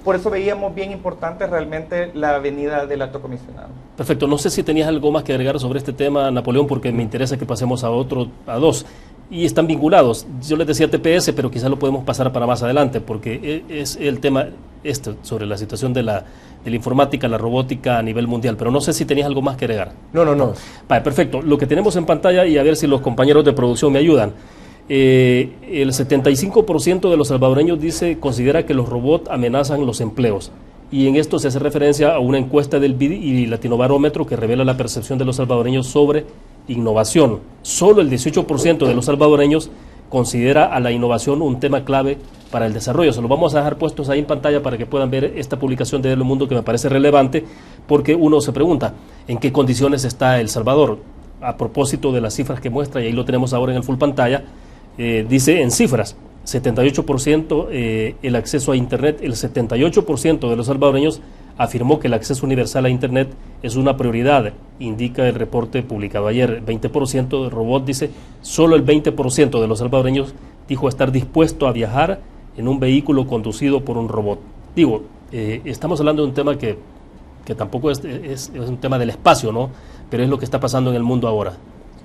por eso veíamos bien importante realmente la venida del alto comisionado. Perfecto. No sé si tenías algo más que agregar sobre este tema, Napoleón, porque me interesa que pasemos a dos. Y están vinculados. Yo les decía TPS, pero quizás lo podemos pasar para más adelante, porque es el tema sobre la situación de la informática, la robótica a nivel mundial. Pero no sé si tenías algo más que agregar. No. Vale, perfecto. Lo que tenemos en pantalla, y a ver si los compañeros de producción me ayudan. El 75% de los salvadoreños considera que los robots amenazan los empleos. Y en esto se hace referencia a una encuesta del BID y Latinobarómetro que revela la percepción de los salvadoreños sobre innovación. Solo el 18% de los salvadoreños considera a la innovación un tema clave para el desarrollo. Se lo vamos a dejar puestos ahí en pantalla para que puedan ver esta publicación de Diario El Mundo, que me parece relevante, porque uno se pregunta en qué condiciones está El Salvador. A propósito de las cifras que muestra, y ahí lo tenemos ahora en el full pantalla, dice en cifras, 78% el acceso a Internet. El 78% de los salvadoreños afirmó que el acceso universal a Internet es una prioridad, indica el reporte publicado ayer. 20% de robot, dice, solo el 20% de los salvadoreños dijo estar dispuesto a viajar en un vehículo conducido por un robot. Digo, estamos hablando de un tema que tampoco es un tema del espacio, ¿no? Pero es lo que está pasando en el mundo ahora.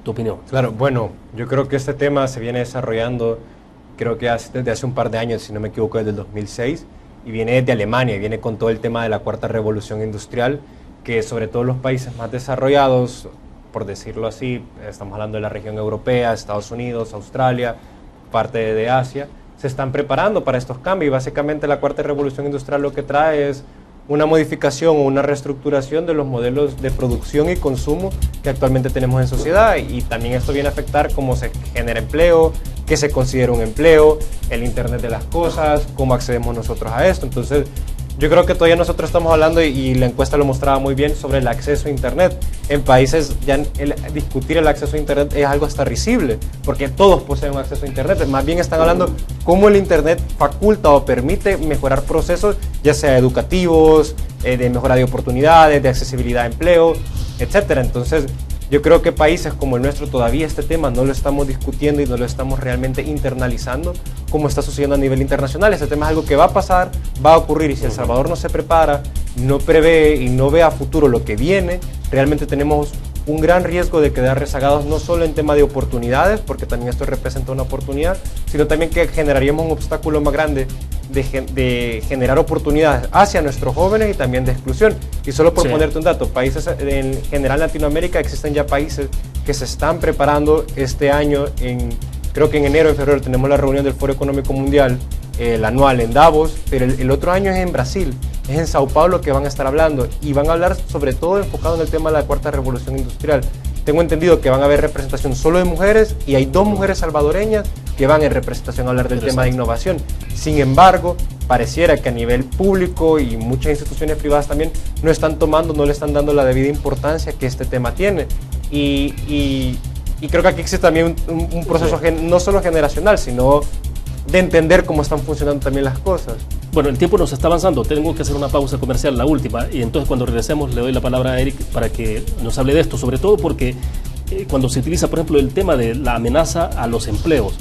¿Tu opinión? Claro, bueno, yo creo que este tema se viene desarrollando, creo que desde hace un par de años, si no me equivoco, desde el 2006, y viene desde Alemania, y viene con todo el tema de la cuarta revolución industrial, que sobre todo los países más desarrollados, por decirlo así, estamos hablando de la región europea, Estados Unidos, Australia, parte de Asia, se están preparando para estos cambios, y básicamente la cuarta revolución industrial lo que trae es una modificación o una reestructuración de los modelos de producción y consumo que actualmente tenemos en sociedad, y también esto viene a afectar cómo se genera empleo, qué se considera un empleo, el Internet de las cosas, cómo accedemos nosotros a esto. Entonces, yo creo que todavía nosotros estamos hablando, y la encuesta lo mostraba muy bien, sobre el acceso a Internet. En países ya discutir el acceso a Internet es algo hasta risible, porque todos poseen un acceso a Internet. Más bien están hablando cómo el Internet faculta o permite mejorar procesos, ya sea educativos, de mejora de oportunidades, de accesibilidad a empleo, etcétera. Entonces, yo creo que países como el nuestro todavía este tema no lo estamos discutiendo y no lo estamos realmente internalizando como está sucediendo a nivel internacional. Este tema es algo que va a pasar, va a ocurrir, y si El Salvador no se prepara, no prevé y no ve a futuro lo que viene, realmente tenemos un gran riesgo de quedar rezagados, no solo en tema de oportunidades, porque también esto representa una oportunidad, sino también que generaríamos un obstáculo más grande de generar oportunidades hacia nuestros jóvenes y también de exclusión. Y solo por ponerte un dato, países en general Latinoamérica, existen ya países que se están preparando este año, creo que en enero o en febrero tenemos la reunión del Foro Económico Mundial, el anual en Davos, pero el otro año es en Brasil, es en Sao Paulo que van a estar hablando, y van a hablar sobre todo enfocado en el tema de la cuarta revolución industrial. Tengo entendido que van a haber representación solo de mujeres, y hay 2 mujeres salvadoreñas que van en representación a hablar del tema de innovación. Sin embargo, pareciera que a nivel público y muchas instituciones privadas también no le están dando la debida importancia que este tema tiene. Y creo que aquí existe también un proceso no solo generacional, sino de entender cómo están funcionando también las cosas. Bueno, el tiempo nos está avanzando, tengo que hacer una pausa comercial, la última, y entonces cuando regresemos le doy la palabra a Eric para que nos hable de esto, sobre todo porque cuando se utiliza, por ejemplo, el tema de la amenaza a los empleos,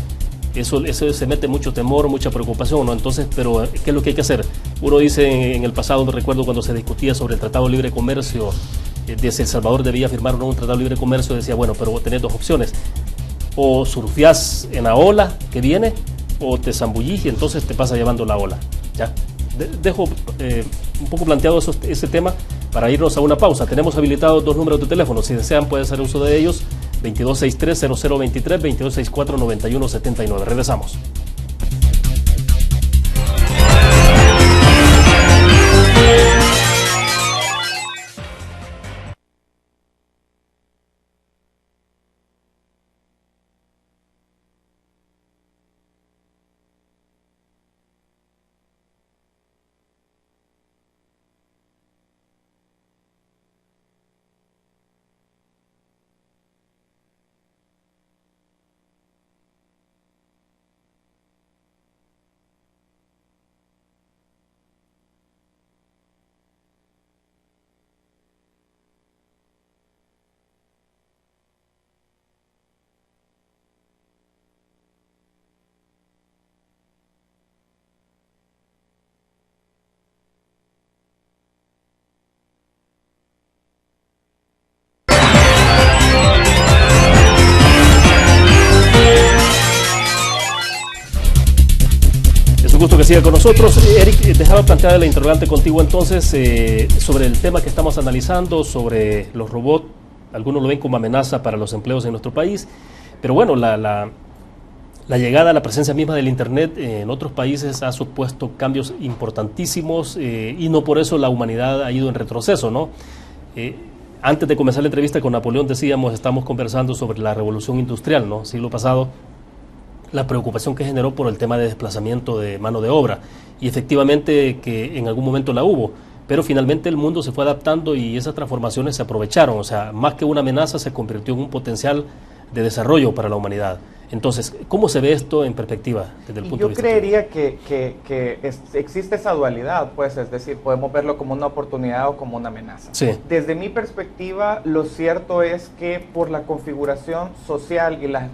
eso se mete mucho temor, mucha preocupación, ¿no? Entonces, pero ¿qué es lo que hay que hacer? Uno dice, en el pasado, me recuerdo cuando se discutía sobre el Tratado de Libre Comercio, de si El Salvador debía firmar o no un Tratado de Libre Comercio, decía, bueno, pero tenés 2 opciones, o surfeás en la ola que viene, o te zambullís y entonces te pasa llevando la ola. Ya. Dejo un poco planteado ese tema para irnos a una pausa. Tenemos habilitados 2 números de teléfono. Si desean, pueden hacer uso de ellos. 2263-0023, 2264-9179. Regresamos. siga con nosotros. Eric, dejaba planteada la interrogante contigo entonces sobre el tema que estamos analizando, sobre los robots. Algunos lo ven como amenaza para los empleos en nuestro país, pero bueno, la llegada, la presencia misma del Internet en otros países ha supuesto cambios importantísimos y no por eso la humanidad ha ido en retroceso, ¿no? Antes de comenzar la entrevista con Napoleón decíamos, estamos conversando sobre la revolución industrial, ¿no? Siglo pasado, la preocupación que generó por el tema de desplazamiento de mano de obra, y efectivamente que en algún momento la hubo, pero finalmente el mundo se fue adaptando y esas transformaciones se aprovecharon, o sea, más que una amenaza se convirtió en un potencial de desarrollo para la humanidad. Entonces, ¿cómo se ve esto en perspectiva desde el punto de vista? Yo creería que existe esa dualidad, pues, es decir, podemos verlo como una oportunidad o como una amenaza. Sí. Desde mi perspectiva, lo cierto es que por la configuración social y las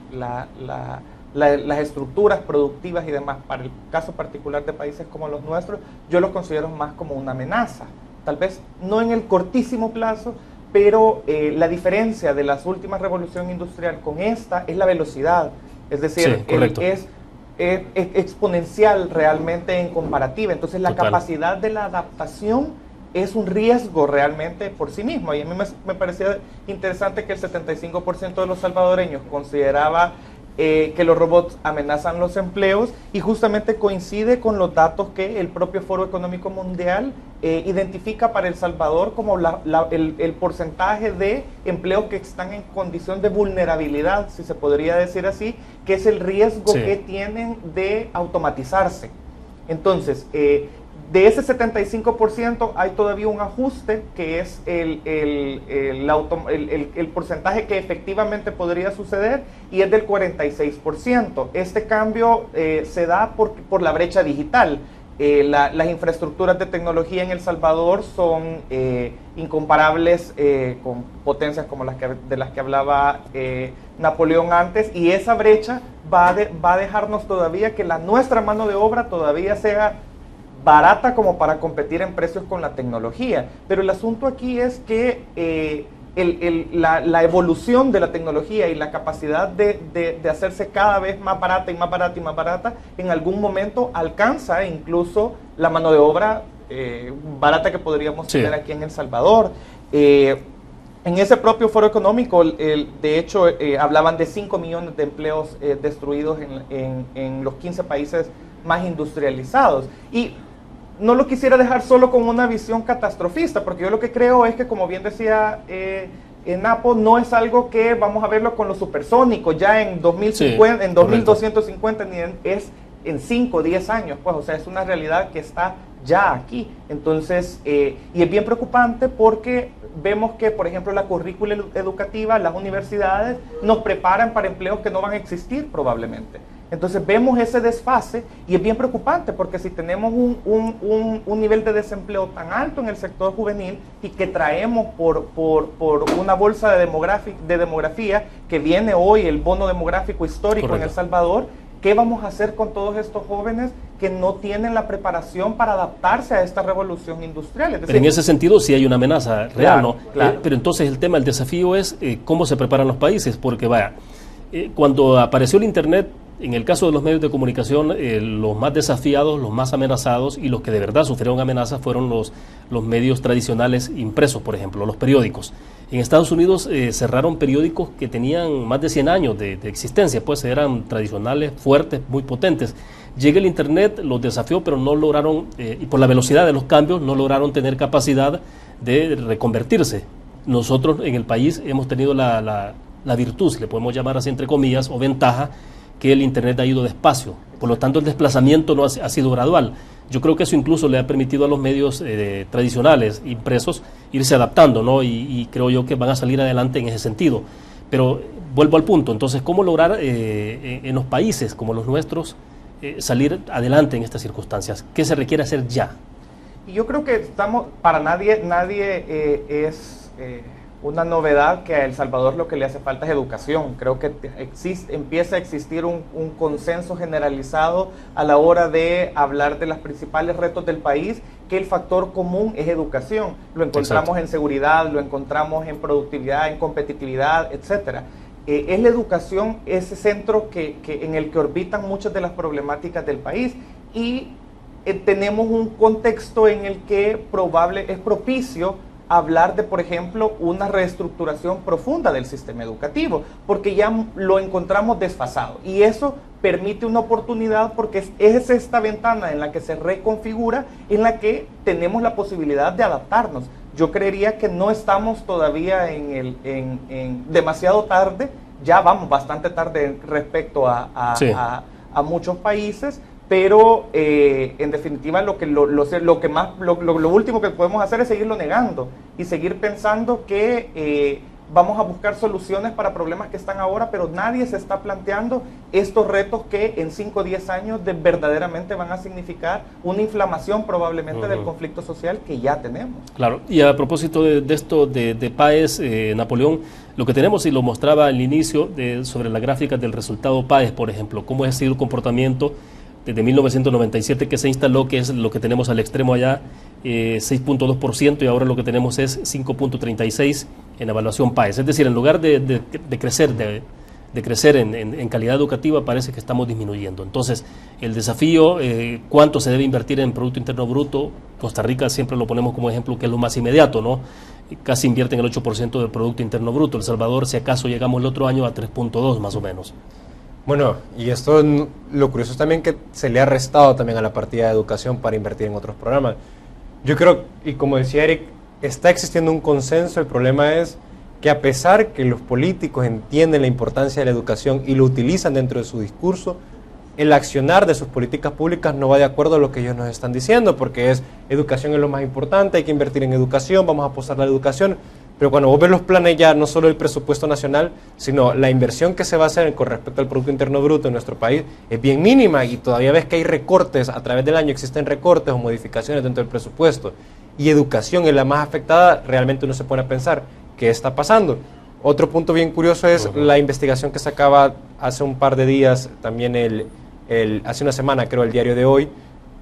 estructuras productivas y demás, para el caso particular de países como los nuestros, yo los considero más como una amenaza. Tal vez no en el cortísimo plazo, pero la diferencia de las últimas revoluciones industriales con esta es la velocidad, es decir, sí, es exponencial realmente en comparativa. Entonces la Total. capacidad de la adaptación es un riesgo realmente por sí mismo. Y a mí me parecía interesante que el 75% de los salvadoreños consideraba que los robots amenazan los empleos, y justamente coincide con los datos que el propio Foro Económico Mundial identifica para El Salvador como el porcentaje de empleos que están en condición de vulnerabilidad, si se podría decir así, que es el riesgo Sí. que tienen de automatizarse. Entonces, de ese 75% hay todavía un ajuste que es el porcentaje que efectivamente podría suceder, y es del 46%. Este cambio se da por la brecha digital. Las infraestructuras de tecnología en El Salvador son incomparables con potencias como de las que hablaba Napoleón antes, y esa brecha va a dejarnos todavía que nuestra mano de obra todavía sea barata como para competir en precios con la tecnología. Pero el asunto aquí es que la evolución de la tecnología y la capacidad de hacerse cada vez más barata y más barata y más barata, en algún momento alcanza incluso la mano de obra barata que podríamos tener aquí en El Salvador. En ese propio foro económico, de hecho, hablaban de 5 millones de empleos destruidos en los 15 países más industrializados. Y no lo quisiera dejar solo con una visión catastrofista, porque yo lo que creo es que, como bien decía Napo, no es algo que vamos a verlo con los supersónicos ya en 2050, sí, en 2250, ni es en 5 o 10 años, pues, o sea, es una realidad que está ya aquí. Entonces, y es bien preocupante porque vemos que, por ejemplo, la currícula educativa, las universidades nos preparan para empleos que no van a existir probablemente. Entonces vemos ese desfase, y es bien preocupante porque si tenemos un nivel de desempleo tan alto en el sector juvenil, y que traemos por una bolsa de demografía que viene hoy, el bono demográfico histórico. Correcto. En El Salvador, ¿qué vamos a hacer con todos estos jóvenes que no tienen la preparación para adaptarse a esta revolución industrial? Es decir, pero en ese sentido sí hay una amenaza real, claro, ¿no? Claro. Pero entonces el desafío es cómo se preparan los países, porque vaya, cuando apareció el Internet, en el caso de los medios de comunicación, los más desafiados, los más amenazados y los que de verdad sufrieron amenazas fueron los medios tradicionales impresos, por ejemplo, los periódicos. En Estados Unidos cerraron periódicos que tenían más de 100 años de existencia, pues eran tradicionales, fuertes, muy potentes. Llega el Internet, los desafió, pero no lograron, y por la velocidad de los cambios, no lograron tener capacidad de reconvertirse. Nosotros en el país hemos tenido la virtud, si le podemos llamar así entre comillas, o ventaja, que el Internet ha ido despacio. Por lo tanto, el desplazamiento no ha sido gradual. Yo creo que eso incluso le ha permitido a los medios tradicionales, impresos, irse adaptando, ¿no? Y creo yo que van a salir adelante en ese sentido. Pero vuelvo al punto, entonces, ¿cómo lograr en los países como los nuestros salir adelante en estas circunstancias? ¿Qué se requiere hacer ya? Y yo creo que para nadie es una novedad que a El Salvador lo que le hace falta es educación. Creo que empieza a existir un consenso generalizado a la hora de hablar de los principales retos del país, que el factor común es educación. Lo encontramos Exacto. En seguridad, lo encontramos en productividad, en competitividad, etcétera. Es la educación ese centro en el que orbitan muchas de las problemáticas del país, y tenemos un contexto en el que es propicio hablar de, por ejemplo, una reestructuración profunda del sistema educativo, porque ya lo encontramos desfasado. Y eso permite una oportunidad porque es esta ventana en la que se reconfigura, en la que tenemos la posibilidad de adaptarnos. Yo creería que no estamos todavía en demasiado tarde, ya vamos bastante tarde respecto a muchos países, pero en definitiva lo último que podemos hacer es seguirlo negando y seguir pensando que vamos a buscar soluciones para problemas que están ahora, pero nadie se está planteando estos retos que en 5 o 10 años verdaderamente van a significar una inflamación probablemente del conflicto social que ya tenemos. Claro, y a propósito de esto de PAES, Napoleón, lo que tenemos, y lo mostraba al inicio sobre la gráfica del resultado PAES, por ejemplo, cómo ha sido el comportamiento desde 1997 que se instaló, que es lo que tenemos al extremo allá, 6.2%, y ahora lo que tenemos es 5.36% en evaluación PAES. Es decir, en lugar de crecer en calidad educativa, parece que estamos disminuyendo. Entonces, el desafío, cuánto se debe invertir en Producto Interno Bruto, Costa Rica siempre lo ponemos como ejemplo, que es lo más inmediato, ¿no? Casi invierten el 8% del Producto Interno Bruto. El Salvador, si acaso llegamos el otro año a 3.2 más o menos. Bueno, y esto, lo curioso es también que se le ha restado también a la partida de educación para invertir en otros programas. Yo creo, y como decía Eric, está existiendo un consenso. El problema es que a pesar que los políticos entienden la importancia de la educación y lo utilizan dentro de su discurso, el accionar de sus políticas públicas no va de acuerdo a lo que ellos nos están diciendo, porque educación es lo más importante, hay que invertir en educación, vamos a apostar a la educación. Pero cuando vos ves los planes ya, no solo el presupuesto nacional, sino la inversión que se va a hacer con respecto al Producto Interno Bruto en nuestro país es bien mínima, y todavía ves que hay recortes, a través del año existen recortes o modificaciones dentro del presupuesto. Y educación es la más afectada, realmente uno se pone a pensar, ¿qué está pasando? Otro punto bien curioso es la investigación que sacaba hace un par de días, también hace una semana creo, el Diario de Hoy,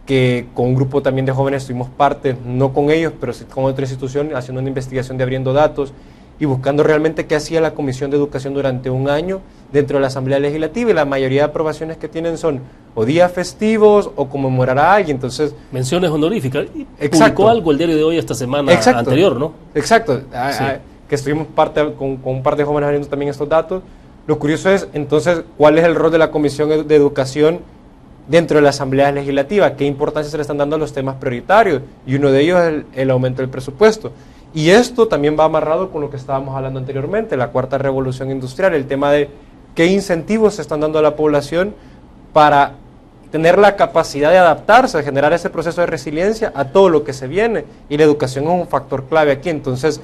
que con un grupo también de jóvenes tuvimos parte, no con ellos, pero sí con otra institución, haciendo una investigación de Abriendo Datos y buscando realmente qué hacía la Comisión de Educación durante un año dentro de la Asamblea Legislativa, y la mayoría de aprobaciones que tienen son o días festivos o conmemorar a alguien. Entonces, menciones honoríficas. Publicó algo el Diario de Hoy esta semana anterior, ¿no? Exacto, sí. Que estuvimos con un par de jóvenes abriendo también estos datos. Lo curioso es, entonces, ¿cuál es el rol de la Comisión de Educación dentro de la Asamblea Legislativa? ¿Qué importancia se le están dando a los temas prioritarios? Y uno de ellos es el aumento del presupuesto. Y esto también va amarrado con lo que estábamos hablando anteriormente, la cuarta revolución industrial, el tema de qué incentivos se están dando a la población para tener la capacidad de adaptarse, de generar ese proceso de resiliencia a todo lo que se viene. Y la educación es un factor clave aquí. Entonces,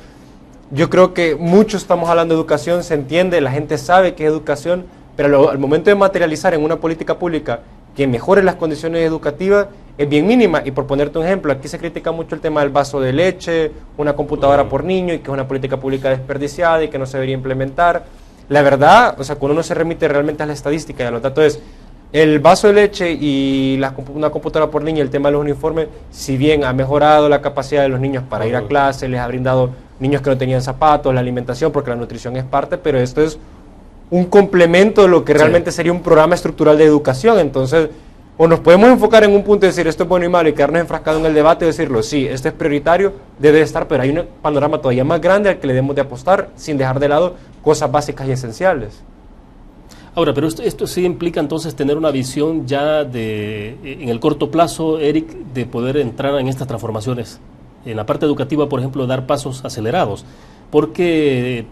yo creo que mucho estamos hablando de educación, se entiende, la gente sabe qué es educación, pero al momento de materializar en una política pública que mejore las condiciones educativas es bien mínima. Y por ponerte un ejemplo, aquí se critica mucho el tema del vaso de leche, una computadora por niño, y que es una política pública desperdiciada y que no se debería implementar. La verdad, o sea, cuando uno se remite realmente a la estadística y a los datos, es el vaso de leche y una computadora por niño, el tema de los uniformes, si bien ha mejorado la capacidad de los niños para ir a clase, les ha brindado niños que no tenían zapatos, la alimentación, porque la nutrición es parte, pero esto es un complemento de lo que realmente sería un programa estructural de educación. Entonces, o nos podemos enfocar en un punto y decir esto es bueno y malo y quedarnos enfrascados en el debate y decirlo, sí, esto es prioritario, debe estar, pero hay un panorama todavía más grande al que le debemos de apostar sin dejar de lado cosas básicas y esenciales. Ahora, pero esto sí implica entonces tener una visión ya en el corto plazo, Eric, de poder entrar en estas transformaciones. En la parte educativa, por ejemplo, dar pasos acelerados, porque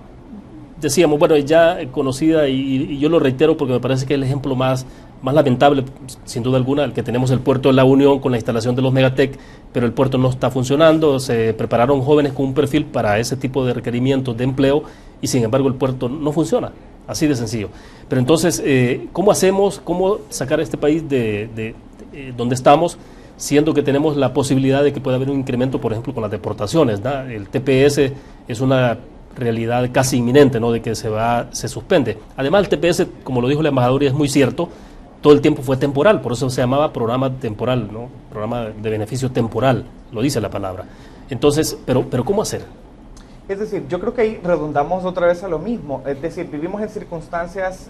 decíamos, bueno, ya conocida, y yo lo reitero porque me parece que es el ejemplo más lamentable, sin duda alguna, el que tenemos el puerto de La Unión con la instalación de los Megatec, pero el puerto no está funcionando, se prepararon jóvenes con un perfil para ese tipo de requerimientos de empleo y sin embargo el puerto no funciona, así de sencillo. Pero entonces, ¿cómo hacemos, cómo sacar a este país de donde estamos, siendo que tenemos la posibilidad de que pueda haber un incremento, por ejemplo, con las deportaciones, ¿no? El TPS es una realidad casi inminente, ¿no?, de que se suspende. Además, el TPS, como lo dijo el embajador, y es muy cierto, todo el tiempo fue temporal, por eso se llamaba programa temporal, ¿no?, programa de beneficio temporal, lo dice la palabra. Entonces, pero ¿cómo hacer? Es decir, yo creo que ahí redundamos otra vez a lo mismo, es decir, vivimos en circunstancias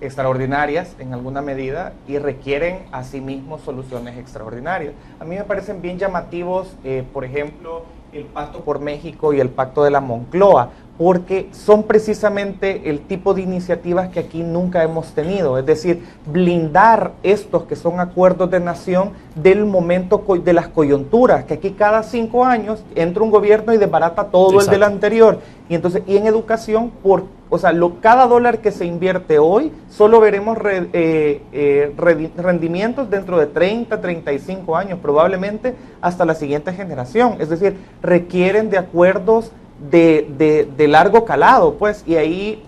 extraordinarias en alguna medida y requieren asimismo soluciones extraordinarias. A mí me parecen bien llamativos, por ejemplo, el Pacto por México y el Pacto de la Moncloa, porque son precisamente el tipo de iniciativas que aquí nunca hemos tenido, es decir, blindar estos que son acuerdos de nación del momento de las coyunturas, que aquí cada 5 años entra un gobierno y desbarata todo. Exacto. El del anterior, y entonces, y en educación, cada dólar que se invierte hoy, solo veremos rendimientos dentro de 30, 35 años, probablemente hasta la siguiente generación, es decir, requieren de acuerdos de largo calado, pues, y ahí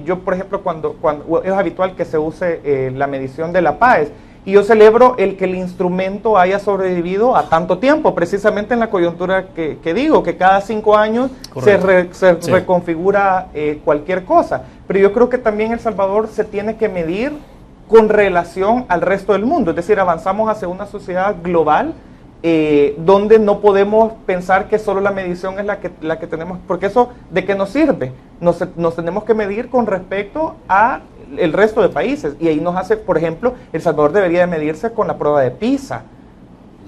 yo, por ejemplo, cuando es habitual que se use la medición de la PAES, y yo celebro que el instrumento haya sobrevivido a tanto tiempo, precisamente en la coyuntura que digo, que cada 5 años se reconfigura cualquier cosa, pero yo creo que también El Salvador se tiene que medir con relación al resto del mundo, es decir, avanzamos hacia una sociedad global, donde no podemos pensar que solo la medición es la que tenemos, porque eso, ¿de qué nos sirve? Nos tenemos que medir con respecto a el resto de países, y ahí nos hace, por ejemplo, El Salvador debería de medirse con la prueba de PISA,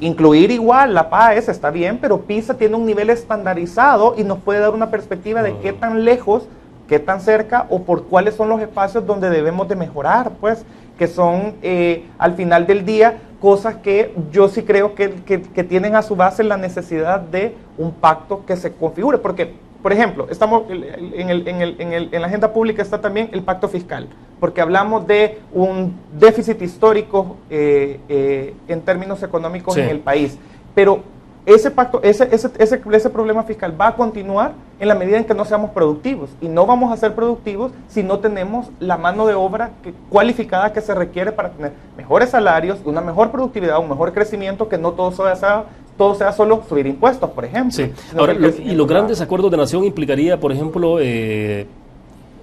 incluir igual la PAES está bien, pero PISA tiene un nivel estandarizado y nos puede dar una perspectiva de qué tan lejos, qué tan cerca, o por cuáles son los espacios donde debemos de mejorar, pues, que son, al final del día, cosas que yo sí creo que tienen a su base la necesidad de un pacto que se configure, porque, por ejemplo, estamos en la agenda pública está también el pacto fiscal, porque hablamos de un déficit histórico en términos económicos en el país, pero ese pacto, ese problema fiscal va a continuar en la medida en que no seamos productivos, y no vamos a ser productivos si no tenemos la mano de obra cualificada que se requiere para tener mejores salarios, una mejor productividad, un mejor crecimiento, que no todo sea solo subir impuestos, por ejemplo. Sí. Ahora, y los grandes acuerdos de nación implicaría, por ejemplo,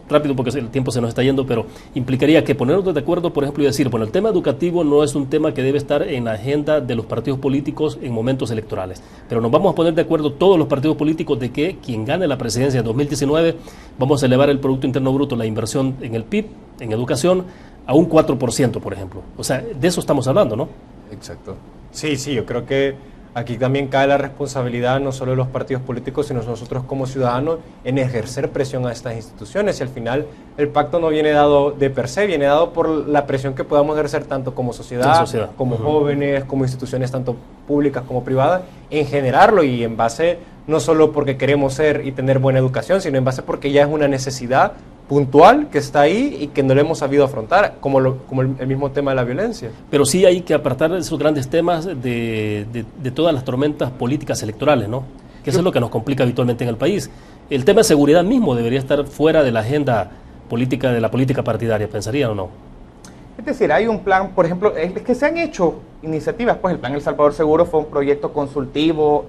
rápido porque el tiempo se nos está yendo, pero implicaría que ponernos de acuerdo, por ejemplo, y decir, bueno, el tema educativo no es un tema que debe estar en la agenda de los partidos políticos en momentos electorales, pero nos vamos a poner de acuerdo todos los partidos políticos de que quien gane la presidencia en 2019 vamos a elevar el Producto Interno Bruto, la inversión en el PIB, en educación, a un 4%, por ejemplo. O sea, de eso estamos hablando, ¿no? Exacto. Sí, yo creo que aquí también cae la responsabilidad no solo de los partidos políticos, sino nosotros como ciudadanos en ejercer presión a estas instituciones. Y al final el pacto no viene dado de per se, viene dado por la presión que podamos ejercer tanto como sociedad. Como jóvenes, como instituciones tanto públicas como privadas, en generarlo y en base no solo porque queremos ser y tener buena educación, sino en base porque ya es una necesidad puntual que está ahí y que no le hemos sabido afrontar, como el mismo tema de la violencia. Pero sí hay que apartar esos grandes temas de todas las tormentas políticas electorales, ¿no? Que eso es lo que nos complica habitualmente en el país. El tema de seguridad mismo debería estar fuera de la agenda política, de la política partidaria, ¿pensaría o no? Es decir, hay un plan, por ejemplo, es que se han hecho iniciativas, pues el Plan El Salvador Seguro fue un proyecto consultivo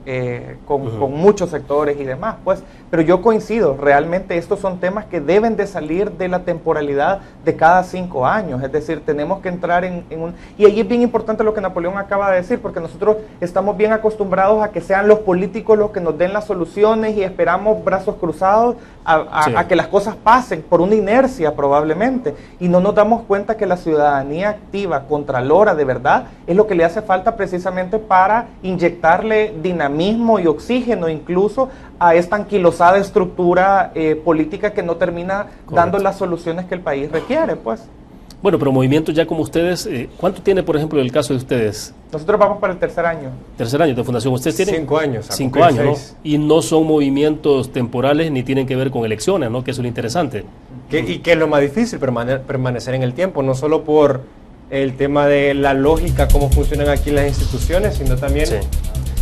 con muchos sectores y demás, pues, pero yo coincido, realmente estos son temas que deben de salir de la temporalidad de cada 5 años, es decir, tenemos que entrar en un... Y ahí es bien importante lo que Napoleón acaba de decir, porque nosotros estamos bien acostumbrados a que sean los políticos los que nos den las soluciones y esperamos brazos cruzados a que las cosas pasen por una inercia probablemente, y no nos damos cuenta que la ciudadanía activa, contralora de verdad, es lo que le hace falta precisamente para inyectarle dinamismo y oxígeno incluso a esta anquilosada estructura política que no termina dando las soluciones que el país requiere, pues. Bueno, pero movimientos ya como ustedes, ¿cuánto tiene, por ejemplo, el caso de ustedes? Nosotros vamos para el tercer año. Tercer año de fundación. ¿Ustedes tienen? 5 años. 5 años, ¿no? Y no son movimientos temporales ni tienen que ver con elecciones, ¿no? Que eso es lo interesante. Y que es lo más difícil, permanecer en el tiempo, no solo por el tema de la lógica, cómo funcionan aquí las instituciones, sino también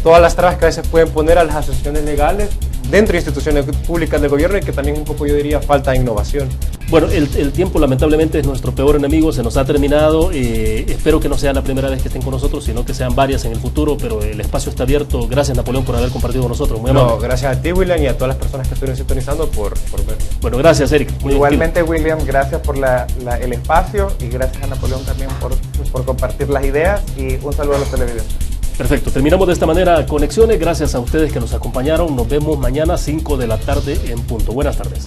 todas las trabas que a veces pueden poner a las asociaciones legales dentro de instituciones públicas del gobierno, y que también un poco, yo diría, falta de innovación. Bueno, el tiempo lamentablemente es nuestro peor enemigo, se nos ha terminado. Espero que no sea la primera vez que estén con nosotros, sino que sean varias en el futuro, pero el espacio está abierto. Gracias, Napoleón, por haber compartido con nosotros. Muy amable. Gracias a ti, William, y a todas las personas que estuvieron sintonizando por ver. Bueno, gracias, Eric. Igualmente, William, gracias por el espacio, y gracias a Napoleón también por compartir las ideas, y un saludo a los televidentes. Perfecto, terminamos de esta manera Conexiones. Gracias a ustedes que nos acompañaron. Nos vemos mañana 5 de la tarde en punto. Buenas tardes.